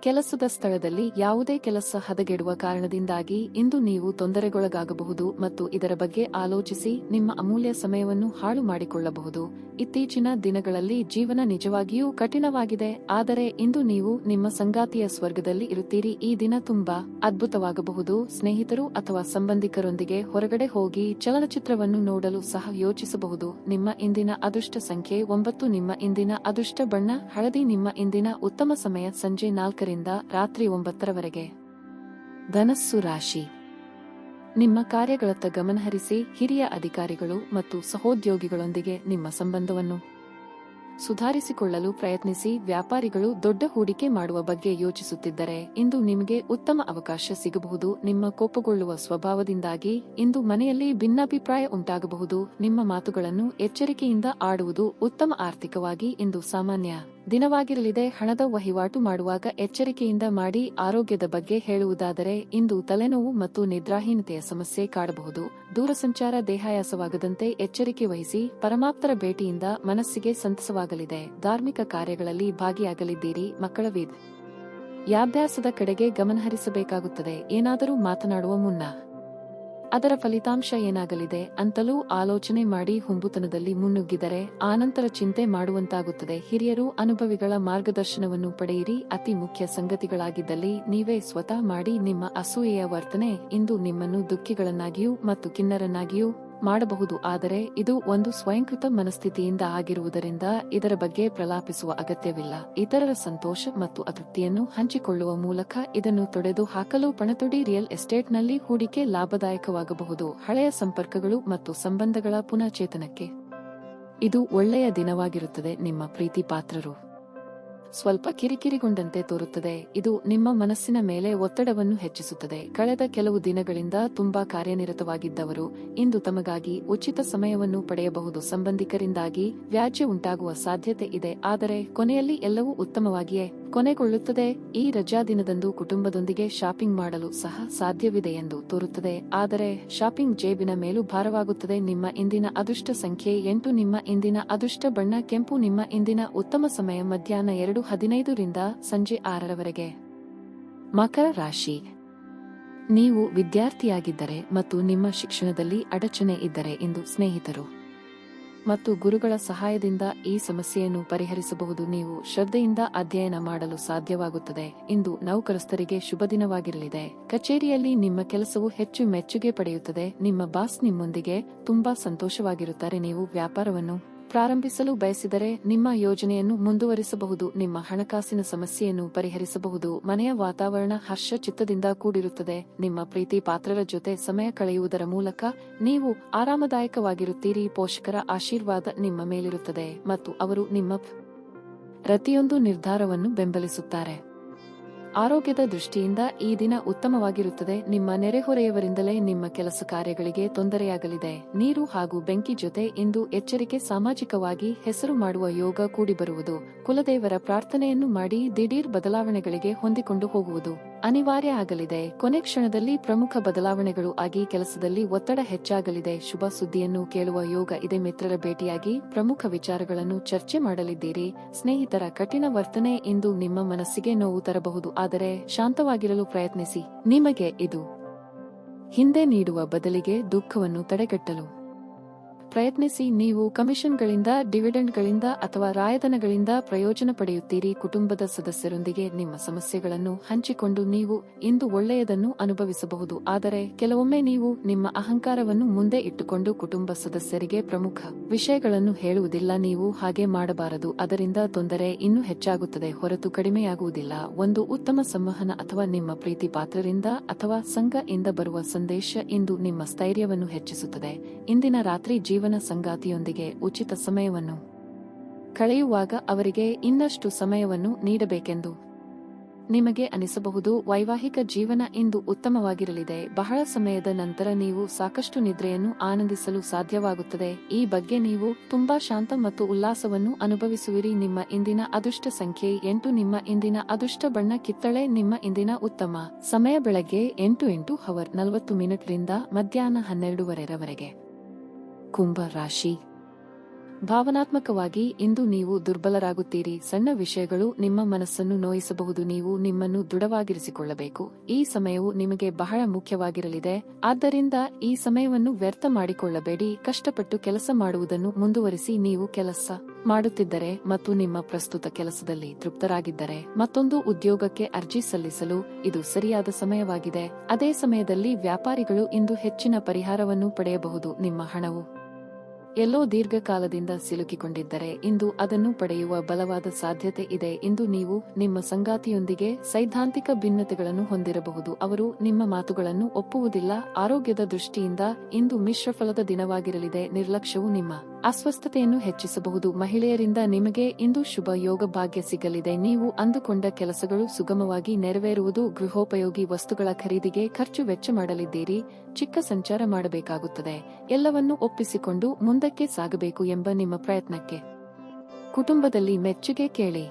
ಕೆಲಸದ ಸ್ಥಳದಲ್ಲಿ ಯಾವುದೇ ಕೆಲಸ ಹದಗೆಡುವ ಕಾರಣದಿಂದಾಗಿ ಇಂದು ನೀವು ತೊಂದರೆಗೊಳಗಾಗಬಹುದು ಮತ್ತು ಇದರ ಬಗ್ಗೆ ಆಲೋಚಿಸಿ ನಿಮ್ಮ ಅಮೂಲ್ಯ ಸಮಯವನ್ನು ಹಾಳು ಮಾಡಿಕೊಳ್ಳಬಹುದು. ಇತ್ತೀಚಿನ ದಿನಗಳಲ್ಲಿ ಜೀವನ ನಿಜವಾಗಿಯೂ ಕಠಿಣವಾಗಿದೆ, ಆದರೆ ಇಂದು ನೀವು ನಿಮ್ಮ ಸಂಗಾತಿಯ ಸ್ವರ್ಗದಲ್ಲಿ ಇರುತ್ತೀರಿ. ಈ ದಿನ ತುಂಬಾ ಅದ್ಭುತವಾಗಬಹುದು. ಸ್ನೇಹಿತರು ಅಥವಾ ಸಂಬಂಧಿಕರೊಂದಿಗೆ ಹೊರಗಡೆ ಹೋಗಿ ಚಲನಚಿತ್ರವನ್ನು ನೋಡಲು ಸಹ ಯೋಚಿಸಬಹುದು. ನಿಮ್ಮ ಇಂದಿನ ಅದೃಷ್ಟ ಸಂಖ್ಯೆ 9. ನಿಮ್ಮ ಇಂದಿನ ಅದೃಷ್ಟ ಬಣ್ಣ ಹಳದಿ. ನಿಮ್ಮ ಇಂದಿನ ಉತ್ತಮ ಸಮಯ ಸಂಜೆ 4 ರಿಂದ ರಾತ್ರಿ 9 ಧನಸ್ಸು ರಾಶಿ. ನಿಮ್ಮ ಕಾರ್ಯಗಳತ್ತ ಗಮನಹರಿಸಿ. ಹಿರಿಯ ಅಧಿಕಾರಿಗಳು ಮತ್ತು ಸಹೋದ್ಯೋಗಿಗಳೊಂದಿಗೆ ನಿಮ್ಮ ಸಂಬಂಧವನ್ನು ಸುಧಾರಿಸಿಕೊಳ್ಳಲು ಪ್ರಯತ್ನಿಸಿ. ವ್ಯಾಪಾರಿಗಳು ದೊಡ್ಡ ಹೂಡಿಕೆ ಮಾಡುವ ಬಗ್ಗೆ ಯೋಚಿಸುತ್ತಿದ್ದರೆ ಇಂದು ನಿಮಗೆ ಉತ್ತಮ ಅವಕಾಶ ಸಿಗಬಹುದು. ನಿಮ್ಮ ಕೋಪಗೊಳ್ಳುವ ಸ್ವಭಾವದಿಂದಾಗಿ ಇಂದು ಮನೆಯಲ್ಲಿ ಭಿನ್ನಾಭಿಪ್ರಾಯ ಉಂಟಾಗಬಹುದು. ನಿಮ್ಮ ಮಾತುಗಳನ್ನು ಎಚ್ಚರಿಕೆಯಿಂದ ಆಡುವುದು ಉತ್ತಮ. ಆರ್ಥಿಕವಾಗಿ ಇಂದು ಸಾಮಾನ್ಯ ದಿನವಾಗಿರಲಿದೆ. ಹಣದ ವಹಿವಾಟು ಮಾಡುವಾಗ ಎಚ್ಚರಿಕೆಯಿಂದ ಮಾಡಿ. ಆರೋಗ್ಯದ ಬಗ್ಗೆ ಹೇಳುವುದಾದರೆ ಇಂದು ತಲೆನೋವು ಮತ್ತು ನಿದ್ರಾಹೀನತೆಯ ಸಮಸ್ಯೆ ಕಾಡಬಹುದು. ದೂರಸಂಚಾರ ದೇಹಾಯಾಸವಾಗದಂತೆ ಎಚ್ಚರಿಕೆ ವಹಿಸಿ. ಪರಮಾಪ್ತರ ಭೇಟಿಯಿಂದ ಮನಸ್ಸಿಗೆ ಸಂತಸವಾಗಲಿದೆ. ಧಾರ್ಮಿಕ ಕಾರ್ಯಗಳಲ್ಲಿ ಭಾಗಿಯಾಗಲಿದ್ದೀರಿ. ಮಕ್ಕಳ ವಿದ್ಯಾಭ್ಯಾಸದ ಕಡೆಗೆ ಗಮನಹರಿಸಬೇಕಾಗುತ್ತದೆ. ಏನಾದರೂ ಮಾತನಾಡುವ ಮುನ್ನ ಅದರ ಫಲಿತಾಂಶ ಏನಾಗಲಿದೆ ಅಂತಲೂ ಆಲೋಚನೆ ಮಾಡಿ. ಹುಂಬುತನದಲ್ಲಿ ಮುನ್ನುಗ್ಗಿದರೆ ಆನಂತರ ಚಿಂತೆ ಮಾಡುವಂತಾಗುತ್ತದೆ. ಹಿರಿಯರು ಅನುಭವಿಗಳ ಮಾರ್ಗದರ್ಶನವನ್ನು ಪಡೆಯಿರಿ. ಅತಿ ಮುಖ್ಯ ಸಂಗತಿಗಳಾಗಿದ್ದಲ್ಲಿ ನೀವೇ ಸ್ವತಃ ಮಾಡಿ. ನಿಮ್ಮ ಅಸೂಯೆಯ ವರ್ತನೆ ಇಂದು ನಿಮ್ಮನ್ನು ದುಃಖಿಗಳನ್ನಾಗಿಯೂ ಮತ್ತು ಖಿನ್ನರನ್ನಾಗಿಯೂ ಮಾಡಬಹುದು, ಆದರೆ ಇದು ಒಂದು ಸ್ವಯಂಕೃತ ಮನಸ್ಥಿತಿಯಿಂದ ಆಗಿರುವುದರಿಂದ ಇದರ ಬಗ್ಗೆ ಪ್ರಲಾಪಿಸುವ ಅಗತ್ಯವಿಲ್ಲ. ಇತರರ ಸಂತೋಷ ಮತ್ತು ಅತೃಪ್ತಿಯನ್ನು ಹಂಚಿಕೊಳ್ಳುವ ಮೂಲಕ ಇದನ್ನು ತೊಡೆದು ಹಾಕಲು ಪಣತೊಡಿ. ರಿಯಲ್ ಎಸ್ಟೇಟ್ನಲ್ಲಿ ಹೂಡಿಕೆ ಲಾಭದಾಯಕವಾಗಬಹುದು. ಹಳೆಯ ಸಂಪರ್ಕಗಳು ಮತ್ತು ಸಂಬಂಧಗಳ ಪುನಃಚೇತನಕ್ಕೆ ಇದು ಒಳ್ಳೆಯ ದಿನವಾಗಿರುತ್ತದೆ. ನಿಮ್ಮ ಪ್ರೀತಿ ಪಾತ್ರರು ಸ್ವಲ್ಪ ಕಿರಿಕಿರಿಗೊಂಡಂತೆ ತೋರುತ್ತದೆ. ಇದು ನಿಮ್ಮ ಮನಸ್ಸಿನ ಮೇಲೆ ಒತ್ತಡವನ್ನು ಹೆಚ್ಚಿಸುತ್ತದೆ. ಕಳೆದ ಕೆಲವು ದಿನಗಳಿಂದ ತುಂಬಾ ಕಾರ್ಯನಿರತವಾಗಿದ್ದವರು ಇಂದು ತಮಗಾಗಿ ಉಚಿತ ಸಮಯವನ್ನು ಪಡೆಯಬಹುದು. ಸಂಬಂಧಿಕರಿಂದಾಗಿ ವ್ಯಾಜ್ಯ ಉಂಟಾಗುವ ಸಾಧ್ಯತೆ ಇದೆ, ಆದರೆ ಕೊನೆಯಲ್ಲಿ ಎಲ್ಲವೂ ಉತ್ತಮವಾಗಿಯೇ ಕೊನೆಗೊಳ್ಳುತ್ತದೆ. ಈ ರಜಾ ದಿನದಂದು ಕುಟುಂಬದೊಂದಿಗೆ ಶಾಪಿಂಗ್ ಮಾಡಲು ಸಹ ಸಾಧ್ಯವಿದೆ ಎಂದು ತೋರುತ್ತದೆ, ಆದರೆ ಶಾಪಿಂಗ್ ಜೇಬಿನ ಮೇಲೂ ಭಾರವಾಗುತ್ತದೆ. ನಿಮ್ಮ ಇಂದಿನ ಅದೃಷ್ಟ ಸಂಖ್ಯೆ 8. ನಿಮ್ಮ ಇಂದಿನ ಅದೃಷ್ಟ ಬಣ್ಣ ಕೆಂಪು. ನಿಮ್ಮ ಇಂದಿನ ಉತ್ತಮ ಸಮಯ ಮಧ್ಯಾಹ್ನ 2:15 ರಿಂದ ಸಂಜೆ 6 ಮಕರ ರಾಶಿ. ನೀವು ವಿದ್ಯಾರ್ಥಿಯಾಗಿದ್ದರೆ ಮತ್ತು ನಿಮ್ಮ ಶಿಕ್ಷಣದಲ್ಲಿ ಅಡಚಣೆ ಇದ್ದರೆ ಇಂದು ಸ್ನೇಹಿತರು ಮತ್ತು ಗುರುಗಳ ಸಹಾಯದಿಂದ ಈ ಸಮಸ್ಯೆಯನ್ನು ಪರಿಹರಿಸಬಹುದು. ನೀವು ಶ್ರದ್ಧೆಯಿಂದ ಅಧ್ಯಯನ ಮಾಡಲು ಸಾಧ್ಯವಾಗುತ್ತದೆ. ಇಂದು ನೌಕರಸ್ಥರಿಗೆ ಶುಭ ದಿನವಾಗಿರಲಿದೆ. ಕಚೇರಿಯಲ್ಲಿ ನಿಮ್ಮ ಕೆಲಸವು ಹೆಚ್ಚು ಮೆಚ್ಚುಗೆ ಪಡೆಯುತ್ತದೆ. ನಿಮ್ಮ ಬಾಸ್ ನಿಮ್ಮೊಂದಿಗೆ ತುಂಬಾ ಸಂತೋಷವಾಗಿರುತ್ತಾರೆ. ನೀವು ವ್ಯಾಪಾರವನ್ನು ಪ್ರಾರಂಭಿಸಲು ಬಯಸಿದರೆ ನಿಮ್ಮ ಯೋಜನೆಯನ್ನು ಮುಂದುವರಿಸಬಹುದು. ನಿಮ್ಮ ಹಣಕಾಸಿನ ಸಮಸ್ಯೆಯನ್ನು ಪರಿಹರಿಸಬಹುದು. ಮನೆಯ ವಾತಾವರಣ ಹರ್ಷ ಚಿತ್ತದಿಂದ ಕೂಡಿರುತ್ತದೆ. ನಿಮ್ಮ ಪ್ರೀತಿ ಪಾತ್ರರ ಜೊತೆ ಸಮಯ ಕಳೆಯುವುದರ ಮೂಲಕ ನೀವು ಆರಾಮದಾಯಕವಾಗಿರುತ್ತೀರಿ. ಪೋಷಕರ ಆಶೀರ್ವಾದ ನಿಮ್ಮ ಮೇಲಿರುತ್ತದೆ ಮತ್ತು ಅವರು ನಿಮ್ಮ ಪ್ರತಿಯೊಂದು ನಿರ್ಧಾರವನ್ನು ಬೆಂಬಲಿಸುತ್ತಾರೆ. ಆರೋಗ್ಯದ ದೃಷ್ಟಿಯಿಂದ ಈ ದಿನ ಉತ್ತಮವಾಗಿರುತ್ತದೆ. ನಿಮ್ಮ ನೆರೆಹೊರೆಯವರಿಂದಲೇ ನಿಮ್ಮ ಕೆಲಸ ಕಾರ್ಯಗಳಿಗೆ ತೊಂದರೆಯಾಗಲಿದೆ. ನೀರು ಹಾಗೂ ಬೆಂಕಿ ಜೊತೆ ಇಂದು ಎಚ್ಚರಿಕೆ. ಸಾಮಾಜಿಕವಾಗಿ ಹೆಸರು ಮಾಡುವ ಯೋಗ ಕೂಡಿಬರುವುದು. ಕುಲದೇವರ ಪ್ರಾರ್ಥನೆಯನ್ನು ಮಾಡಿ ದಿಢೀರ್ ಬದಲಾವಣೆಗಳಿಗೆ ಹೊಂದಿಕೊಂಡು ಹೋಗುವುದು ಅನಿವಾರ್ಯ ಆಗಲಿದೆ. ಕೊನೆ ಕ್ಷಣದಲ್ಲಿ ಪ್ರಮುಖ ಬದಲಾವಣೆಗಳು ಆಗಿ ಕೆಲಸದಲ್ಲಿ ಒತ್ತಡ ಹೆಚ್ಚಾಗಲಿದೆ. ಶುಭ ಸುದ್ದಿಯನ್ನು ಕೇಳುವ ಯೋಗ ಇದೆ. ಮಿತ್ರರ ಭೇಟಿಯಾಗಿ ಪ್ರಮುಖ ವಿಚಾರಗಳನ್ನು ಚರ್ಚೆ ಮಾಡಲಿದ್ದೀರಿ. ಸ್ನೇಹಿತರ ಕಠಿಣ ವರ್ತನೆ ಇಂದು ನಿಮ್ಮ ಮನಸ್ಸಿಗೆ ನೋವು ತರಬಹುದು, ಆದರೆ ಶಾಂತವಾಗಿರಲು ಪ್ರಯತ್ನಿಸಿ. ನಿಮಗೆ ಇದು ಹಿಂದೆ ನೀಡುವ ಬದಲಿಗೆ ದುಃಖವನ್ನು ತಡೆಗಟ್ಟಲು ಪ್ರಯತ್ನಿಸಿ. ನೀವು ಕಮಿಷನ್ಗಳಿಂದ, ಡಿವಿಡೆಂಡ್ಗಳಿಂದ ಅಥವಾ ರಾಯಧನಗಳಿಂದ ಪ್ರಯೋಜನ ಪಡೆಯುತ್ತೀರಿ. ಕುಟುಂಬದ ಸದಸ್ಯರೊಂದಿಗೆ ನಿಮ್ಮ ಸಮಸ್ಯೆಗಳನ್ನು ಹಂಚಿಕೊಂಡು ನೀವು ಇಂದು ಒಳ್ಳೆಯದನ್ನು ಅನುಭವಿಸಬಹುದು, ಆದರೆ ಕೆಲವೊಮ್ಮೆ ನೀವು ನಿಮ್ಮ ಅಹಂಕಾರವನ್ನು ಮುಂದೆ ಇಟ್ಟುಕೊಂಡು ಕುಟುಂಬ ಸದಸ್ಯರಿಗೆ ಪ್ರಮುಖ ವಿಷಯಗಳನ್ನು ಹೇಳುವುದಿಲ್ಲ. ನೀವು ಹಾಗೆ ಮಾಡಬಾರದು, ಅದರಿಂದ ತೊಂದರೆ ಇನ್ನೂ ಹೆಚ್ಚಾಗುತ್ತದೆ ಹೊರತು ಕಡಿಮೆಯಾಗುವುದಿಲ್ಲ. ಒಂದು ಉತ್ತಮ ಸಂವಹನ ಅಥವಾ ನಿಮ್ಮ ಪ್ರೀತಿ ಪಾತ್ರರಿಂದ ಅಥವಾ ಸಂಘ ಇಂದ ಬರುವ ಸಂದೇಶ ಇಂದು ನಿಮ್ಮ ಸ್ಥೈರ್ಯವನ್ನು ಹೆಚ್ಚಿಸುತ್ತದೆ. ಇಂದಿನ ರಾತ್ರಿ ಜೀವನ ಸಂಗಾತಿಯೊಂದಿಗೆ ಉಚಿತ ಸಮಯವನ್ನು ಕಳೆಯುವಾಗ ಅವರಿಗೆ ಇನ್ನಷ್ಟು ಸಮಯವನ್ನು ನೀಡಬೇಕೆಂದು ನಿಮಗೆ ಅನಿಸಬಹುದು. ವೈವಾಹಿಕ ಜೀವನ ಇಂದು ಉತ್ತಮವಾಗಿರಲಿದೆ. ಬಹಳ ಸಮಯದ ನಂತರ ನೀವು ಸಾಕಷ್ಟು ನಿದ್ರೆಯನ್ನು ಆನಂದಿಸಲು ಸಾಧ್ಯವಾಗುತ್ತದೆ. ಈ ಬಗ್ಗೆ ನೀವು ತುಂಬಾ ಶಾಂತ ಮತ್ತು ಉಲ್ಲಾಸವನ್ನು ಅನುಭವಿಸುವಿರಿ. ನಿಮ್ಮ ಇಂದಿನ ಅದೃಷ್ಟ ಸಂಖ್ಯೆ 8. ನಿಮ್ಮ ಇಂದಿನ ಅದೃಷ್ಟ ಬಣ್ಣ ಕಿತ್ತಳೆ. ನಿಮ್ಮ ಇಂದಿನ ಉತ್ತಮ ಸಮಯ ಬೆಳಗ್ಗೆ 8:40 ರಿಂದ ಮಧ್ಯಾಹ್ನ 12:00 ಕುಂಭ ರಾಶಿ. ಭಾವನಾತ್ಮಕವಾಗಿ ಇಂದು ನೀವು ದುರ್ಬಲರಾಗುತ್ತೀರಿ. ಸಣ್ಣ ವಿಷಯಗಳು ನಿಮ್ಮ ಮನಸ್ಸನ್ನು ನೋಯಿಸಬಹುದು. ನೀವು ನಿಮ್ಮನ್ನು ದೃಢವಾಗಿರಿಸಿಕೊಳ್ಳಬೇಕು. ಈ ಸಮಯವು ನಿಮಗೆ ಬಹಳ ಮುಖ್ಯವಾಗಿರಲಿದೆ. ಆದ್ದರಿಂದ ಈ ಸಮಯವನ್ನು ವ್ಯರ್ಥ ಮಾಡಿಕೊಳ್ಳಬೇಡಿ. ಕಷ್ಟಪಟ್ಟು ಕೆಲಸ ಮಾಡುವುದನ್ನು ಮುಂದುವರಿಸಿ. ನೀವು ಕೆಲಸ ಮಾಡುತ್ತಿದ್ದರೆ ಮತ್ತು ನಿಮ್ಮ ಪ್ರಸ್ತುತ ಕೆಲಸದಲ್ಲಿ ತೃಪ್ತರಾಗಿದ್ದರೆ ಮತ್ತೊಂದು ಉದ್ಯೋಗಕ್ಕೆ ಅರ್ಜಿ ಸಲ್ಲಿಸಲು ಇದು ಸರಿಯಾದ ಸಮಯವಾಗಿದೆ. ಅದೇ ಸಮಯದಲ್ಲಿ ವ್ಯಾಪಾರಿಗಳು ಇಂದು ಹೆಚ್ಚಿನ ಪರಿಹಾರವನ್ನು ಪಡೆಯಬಹುದು. ನಿಮ್ಮ ಹಣವು ಎಲ್ಲೋ ದೀರ್ಘಕಾಲದಿಂದ ಸಿಲುಕಿಕೊಂಡಿದ್ದರೆ ಇಂದು ಅದನ್ನು ಪಡೆಯುವ ಬಲವಾದ ಸಾಧ್ಯತೆ ಇದೆ. ಇಂದು ನೀವು ನಿಮ್ಮ ಸಂಗಾತಿಯೊಂದಿಗೆ ಸೈದ್ಧಾಂತಿಕ ಭಿನ್ನತೆಗಳನ್ನು ಹೊಂದಿರಬಹುದು. ಅವರು ನಿಮ್ಮ ಮಾತುಗಳನ್ನು ಒಪ್ಪುವುದಿಲ್ಲ. ಆರೋಗ್ಯದ ದೃಷ್ಟಿಯಿಂದ ಇಂದು ಮಿಶ್ರಫಲದ ದಿನವಾಗಿರಲಿದೆ. ನಿರ್ಲಕ್ಷ್ಯವು ನಿಮ್ಮ ಅಸ್ವಸ್ಥತೆಯನ್ನು ಹೆಚ್ಚಿಸಬಹುದು. ಮಹಿಳೆಯರಿಂದ ನಿಮಗೆ ಇಂದು ಶುಭ ಯೋಗ ಭಾಗ್ಯ ಸಿಗಲಿದೆ. ನೀವು ಅಂದುಕೊಂಡ ಕೆಲಸಗಳು ಸುಗಮವಾಗಿ ನೆರವೇರುವುದು. ಗೃಹೋಪಯೋಗಿ ವಸ್ತುಗಳ ಖರೀದಿಗೆ ಖರ್ಚು ವೆಚ್ಚ ಮಾಡಲಿದ್ದೀರಿ. ಚಿಕ್ಕ ಸಂಚಾರ ಮಾಡಬೇಕಾಗುತ್ತದೆ. ಎಲ್ಲವನ್ನೂ ಒಪ್ಪಿಸಿಕೊಂಡು ಮುಂದಕ್ಕೆ ಸಾಗಬೇಕು ಎಂಬ ನಿಮ್ಮ ಪ್ರಯತ್ನಕ್ಕೆ ಕುಟುಂಬದಲ್ಲಿ ಮೆಚ್ಚುಗೆ ಕೇಳಿ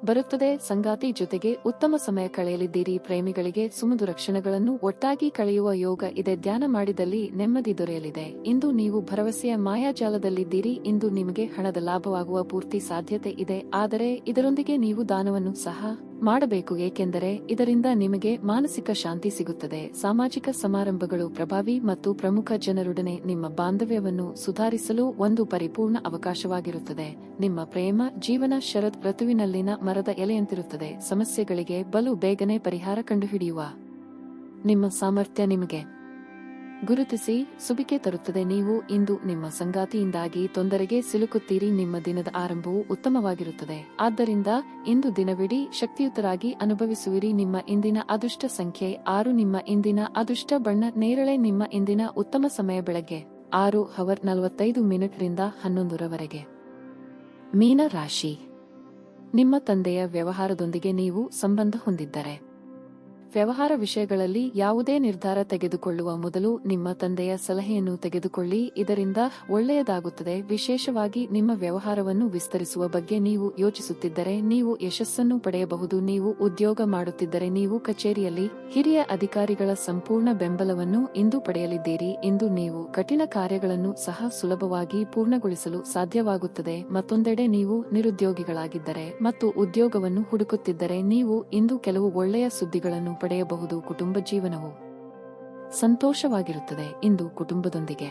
ಬರುತ್ತದೆ. ಸಂಗಾತಿ ಜೊತೆಗೆ ಉತ್ತಮ ಸಮಯ ಕಳೆಯಲಿದ್ದೀರಿ. ಪ್ರೇಮಿಗಳಿಗೆ ಸುಮಧುರ ಕ್ಷಣಗಳನ್ನು ಒಟ್ಟಾಗಿ ಕಳೆಯುವ ಯೋಗ ಇದೆ. ಧ್ಯಾನ ಮಾಡಿದಲ್ಲಿ ನೆಮ್ಮದಿ ದೊರೆಯಲಿದೆ. ಇಂದು ನೀವು ಭರವಸೆಯ ಮಾಯಾಜಾಲದಲ್ಲಿದ್ದೀರಿ. ಇಂದು ನಿಮಗೆ ಹಣದ ಲಾಭವಾಗುವ ಪೂರ್ತಿ ಸಾಧ್ಯತೆ ಇದೆ, ಆದರೆ ಇದರೊಂದಿಗೆ ನೀವು ದಾನವನ್ನು ಸಹ ಮಾಡಬೇಕು, ಏಕೆಂದರೆ ಇದರಿಂದ ನಿಮಗೆ ಮಾನಸಿಕ ಶಾಂತಿ ಸಿಗುತ್ತದೆ. ಸಾಮಾಜಿಕ ಸಮಾರಂಭಗಳು ಪ್ರಭಾವಿ ಮತ್ತು ಪ್ರಮುಖ ಜನರೊಡನೆ ನಿಮ್ಮ ಬಾಂಧವ್ಯವನ್ನು ಸುಧಾರಿಸಲು ಒಂದು ಪರಿಪೂರ್ಣ ಅವಕಾಶವಾಗಿರುತ್ತದೆ. ನಿಮ್ಮ ಪ್ರೇಮ ಜೀವನ ಶರದ್ ಋತುವಿನಲ್ಲಿನ ಮರದ ಎಲೆಯಂತಿರುತ್ತದೆ. ಸಮಸ್ಯೆಗಳಿಗೆ ಬಲು ಬೇಗನೆ ಪರಿಹಾರ ಕಂಡುಹಿಡಿಯುವ ನಿಮ್ಮ ಸಾಮರ್ಥ್ಯ ನಿಮಗೆ ಗುರುತಿಸಿ ಸುಬಿಕೆ ತರುತ್ತದೆ. ನೀವು ಇಂದು ನಿಮ್ಮ ಸಂಗಾತಿಯಿಂದಾಗಿ ತೊಂದರೆಗೆ ಸಿಲುಕುತ್ತೀರಿ. ನಿಮ್ಮ ದಿನದ ಆರಂಭವು ಉತ್ತಮವಾಗಿರುತ್ತದೆ, ಆದ್ದರಿಂದ ಇಂದು ದಿನವಿಡೀ ಶಕ್ತಿಯುತರಾಗಿ ಅನುಭವಿಸುವಿರಿ. ನಿಮ್ಮ ಇಂದಿನ ಅದೃಷ್ಟ ಸಂಖ್ಯೆ 6. ನಿಮ್ಮ ಇಂದಿನ ಅದೃಷ್ಟ ಬಣ್ಣ ನೇರಳೆ. ನಿಮ್ಮ ಇಂದಿನ ಉತ್ತಮ ಸಮಯ ಬೆಳಗ್ಗೆ 6:45 ರಿಂದ 11:00 ಮೀನ ರಾಶಿ. ನಿಮ್ಮ ತಂದೆಯ ವ್ಯವಹಾರದೊಂದಿಗೆ ನೀವು ಸಂಬಂಧ ಹೊಂದಿದ್ದರೆ ವ್ಯವಹಾರ ವಿಷಯಗಳಲ್ಲಿ ಯಾವುದೇ ನಿರ್ಧಾರ ತೆಗೆದುಕೊಳ್ಳುವ ಮೊದಲು ನಿಮ್ಮ ತಂದೆಯ ಸಲಹೆಯನ್ನು ತೆಗೆದುಕೊಳ್ಳಿ. ಇದರಿಂದ ಒಳ್ಳೆಯದಾಗುತ್ತದೆ. ವಿಶೇಷವಾಗಿ ನಿಮ್ಮ ವ್ಯವಹಾರವನ್ನು ವಿಸ್ತರಿಸುವ ಬಗ್ಗೆ ನೀವು ಯೋಚಿಸುತ್ತಿದ್ದರೆ ನೀವು ಯಶಸ್ಸನ್ನು ಪಡೆಯಬಹುದು. ನೀವು ಉದ್ಯೋಗ ಮಾಡುತ್ತಿದ್ದರೆ ನೀವು ಕಚೇರಿಯಲ್ಲಿ ಹಿರಿಯ ಅಧಿಕಾರಿಗಳ ಸಂಪೂರ್ಣ ಬೆಂಬಲವನ್ನು ಇಂದು ಪಡೆಯಲಿದ್ದೀರಿ. ಇಂದು ನೀವು ಕಠಿಣ ಕಾರ್ಯಗಳನ್ನು ಸಹ ಸುಲಭವಾಗಿ ಪೂರ್ಣಗೊಳಿಸಲು ಸಾಧ್ಯವಾಗುತ್ತದೆ. ಮತ್ತೊಂದೆಡೆ ನೀವು ನಿರುದ್ಯೋಗಿಗಳಾಗಿದ್ದರೆ ಮತ್ತು ಉದ್ಯೋಗವನ್ನು ಹುಡುಕುತ್ತಿದ್ದರೆ ನೀವು ಇಂದು ಕೆಲವು ಒಳ್ಳೆಯ ಸುದ್ದಿಗಳನ್ನು ಪಡೆಯಬಹುದು. ಕುಟುಂಬ ಜೀವನವು ಸಂತೋಷವಾಗಿರುತ್ತದೆ. ಇಂದು ಕುಟುಂಬದೊಂದಿಗೆ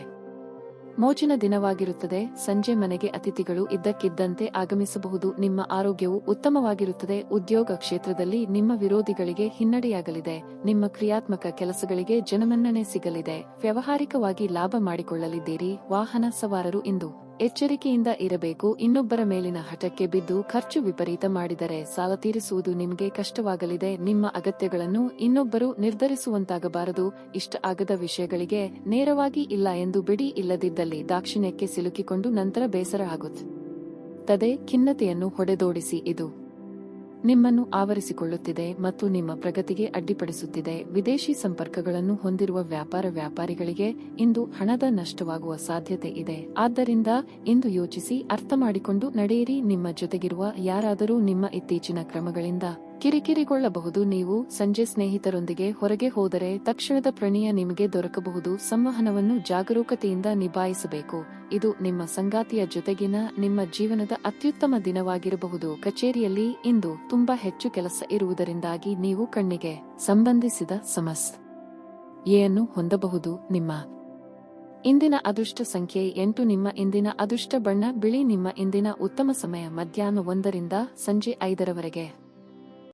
ಮೋಜಿನ ದಿನವಾಗಿರುತ್ತದೆ. ಸಂಜೆ ಮನೆಗೆ ಅತಿಥಿಗಳು ಇದ್ದಕ್ಕಿದ್ದಂತೆ ಆಗಮಿಸಬಹುದು. ನಿಮ್ಮ ಆರೋಗ್ಯವು ಉತ್ತಮವಾಗಿರುತ್ತದೆ. ಉದ್ಯೋಗ ಕ್ಷೇತ್ರದಲ್ಲಿ ನಿಮ್ಮ ವಿರೋಧಿಗಳಿಗೆ ಹಿನ್ನಡೆಯಾಗಲಿದೆ. ನಿಮ್ಮ ಕ್ರಿಯಾತ್ಮಕ ಕೆಲಸಗಳಿಗೆ ಜನಮನ್ನಣೆ ಸಿಗಲಿದೆ. ವ್ಯಾವಹಾರಿಕವಾಗಿ ಲಾಭ ಮಾಡಿಕೊಳ್ಳಲಿದ್ದೀರಿ. ವಾಹನ ಸವಾರರು ಇಂದು ಎಚ್ಚರಿಕೆಯಿಂದ ಇರಬೇಕು. ಇನ್ನೊಬ್ಬರ ಮೇಲಿನ ಹಠಕ್ಕೆ ಬಿದ್ದು ಖರ್ಚು ವಿಪರೀತ ಮಾಡಿದರೆ ಸಾಲ ತೀರಿಸುವುದು ನಿಮಗೆ ಕಷ್ಟವಾಗಲಿದೆ. ನಿಮ್ಮ ಅಗತ್ಯಗಳನ್ನು ಇನ್ನೊಬ್ಬರು ನಿರ್ಧರಿಸುವಂತಾಗಬಾರದು. ಇಷ್ಟ ಆಗದ ವಿಷಯಗಳಿಗೆ ನೇರವಾಗಿ ಇಲ್ಲ ಎಂದು ಬಿಡಿ. ಇಲ್ಲದಿದ್ದಲ್ಲಿ ದಾಕ್ಷಿಣ್ಯಕ್ಕೆ ಸಿಲುಕಿಕೊಂಡು ನಂತರ ಬೇಸರ ಆಗುತ್ತದೆ. ಖಿನ್ನತೆಯನ್ನು ಹೊಡೆದೋಡಿಸಿ. ಇದು ನಿಮ್ಮನ್ನು ಆವರಿಸಿಕೊಳ್ಳುತ್ತಿದೆ ಮತ್ತು ನಿಮ್ಮ ಪ್ರಗತಿಗೆ ಅಡ್ಡಿಪಡಿಸುತ್ತಿದೆ. ವಿದೇಶಿ ಸಂಪರ್ಕಗಳನ್ನು ಹೊಂದಿರುವ ವ್ಯಾಪಾರಿಗಳಿಗೆ ಇಂದು ಹಣದ ನಷ್ಟವಾಗುವ ಸಾಧ್ಯತೆ ಇದೆ. ಆದ್ದರಿಂದ ಇಂದು ಯೋಚಿಸಿ ಅರ್ಥಮಾಡಿಕೊಂಡು ನಡೆಯಿರಿ. ನಿಮ್ಮ ಜೊತೆಗಿರುವ ಯಾರಾದರೂ ನಿಮ್ಮ ಇತ್ತೀಚಿನ ಕ್ರಮಗಳಿಂದ ಕಿರಿಕಿರಿಗೊಳ್ಳಬಹುದು. ನೀವು ಸಂಜೆ ಸ್ನೇಹಿತರೊಂದಿಗೆ ಹೊರಗೆ ಹೋದರೆ ತಕ್ಷಣದ ಪ್ರಣಯ ನಿಮಗೆ ದೊರಕಬಹುದು. ಸಂವಹನವನ್ನು ಜಾಗರೂಕತೆಯಿಂದ ನಿಭಾಯಿಸಬೇಕು. ಇದು ನಿಮ್ಮ ಸಂಗಾತಿಯ ಜೊತೆಗಿನ ನಿಮ್ಮ ಜೀವನದ ಅತ್ಯುತ್ತಮ ದಿನವಾಗಿರಬಹುದು. ಕಚೇರಿಯಲ್ಲಿ ಇಂದು ತುಂಬಾ ಹೆಚ್ಚು ಕೆಲಸ ಇರುವುದರಿಂದಾಗಿ ನೀವು ಕಣ್ಣಿಗೆ ಸಂಬಂಧಿಸಿದ ಸಮಸ್ಯೆಯನ್ನು ಹೊಂದಬಹುದು. ನಿಮ್ಮ ಇಂದಿನ ಅದೃಷ್ಟ ಸಂಖ್ಯೆ 8. ನಿಮ್ಮ ಇಂದಿನ ಅದೃಷ್ಟ ಬಣ್ಣ ಬಿಳಿ. ನಿಮ್ಮ ಇಂದಿನ ಉತ್ತಮ ಸಮಯ ಮಧ್ಯಾಹ್ನ 1 ರಿಂದ ಸಂಜೆ 5 ರವರೆಗೆ.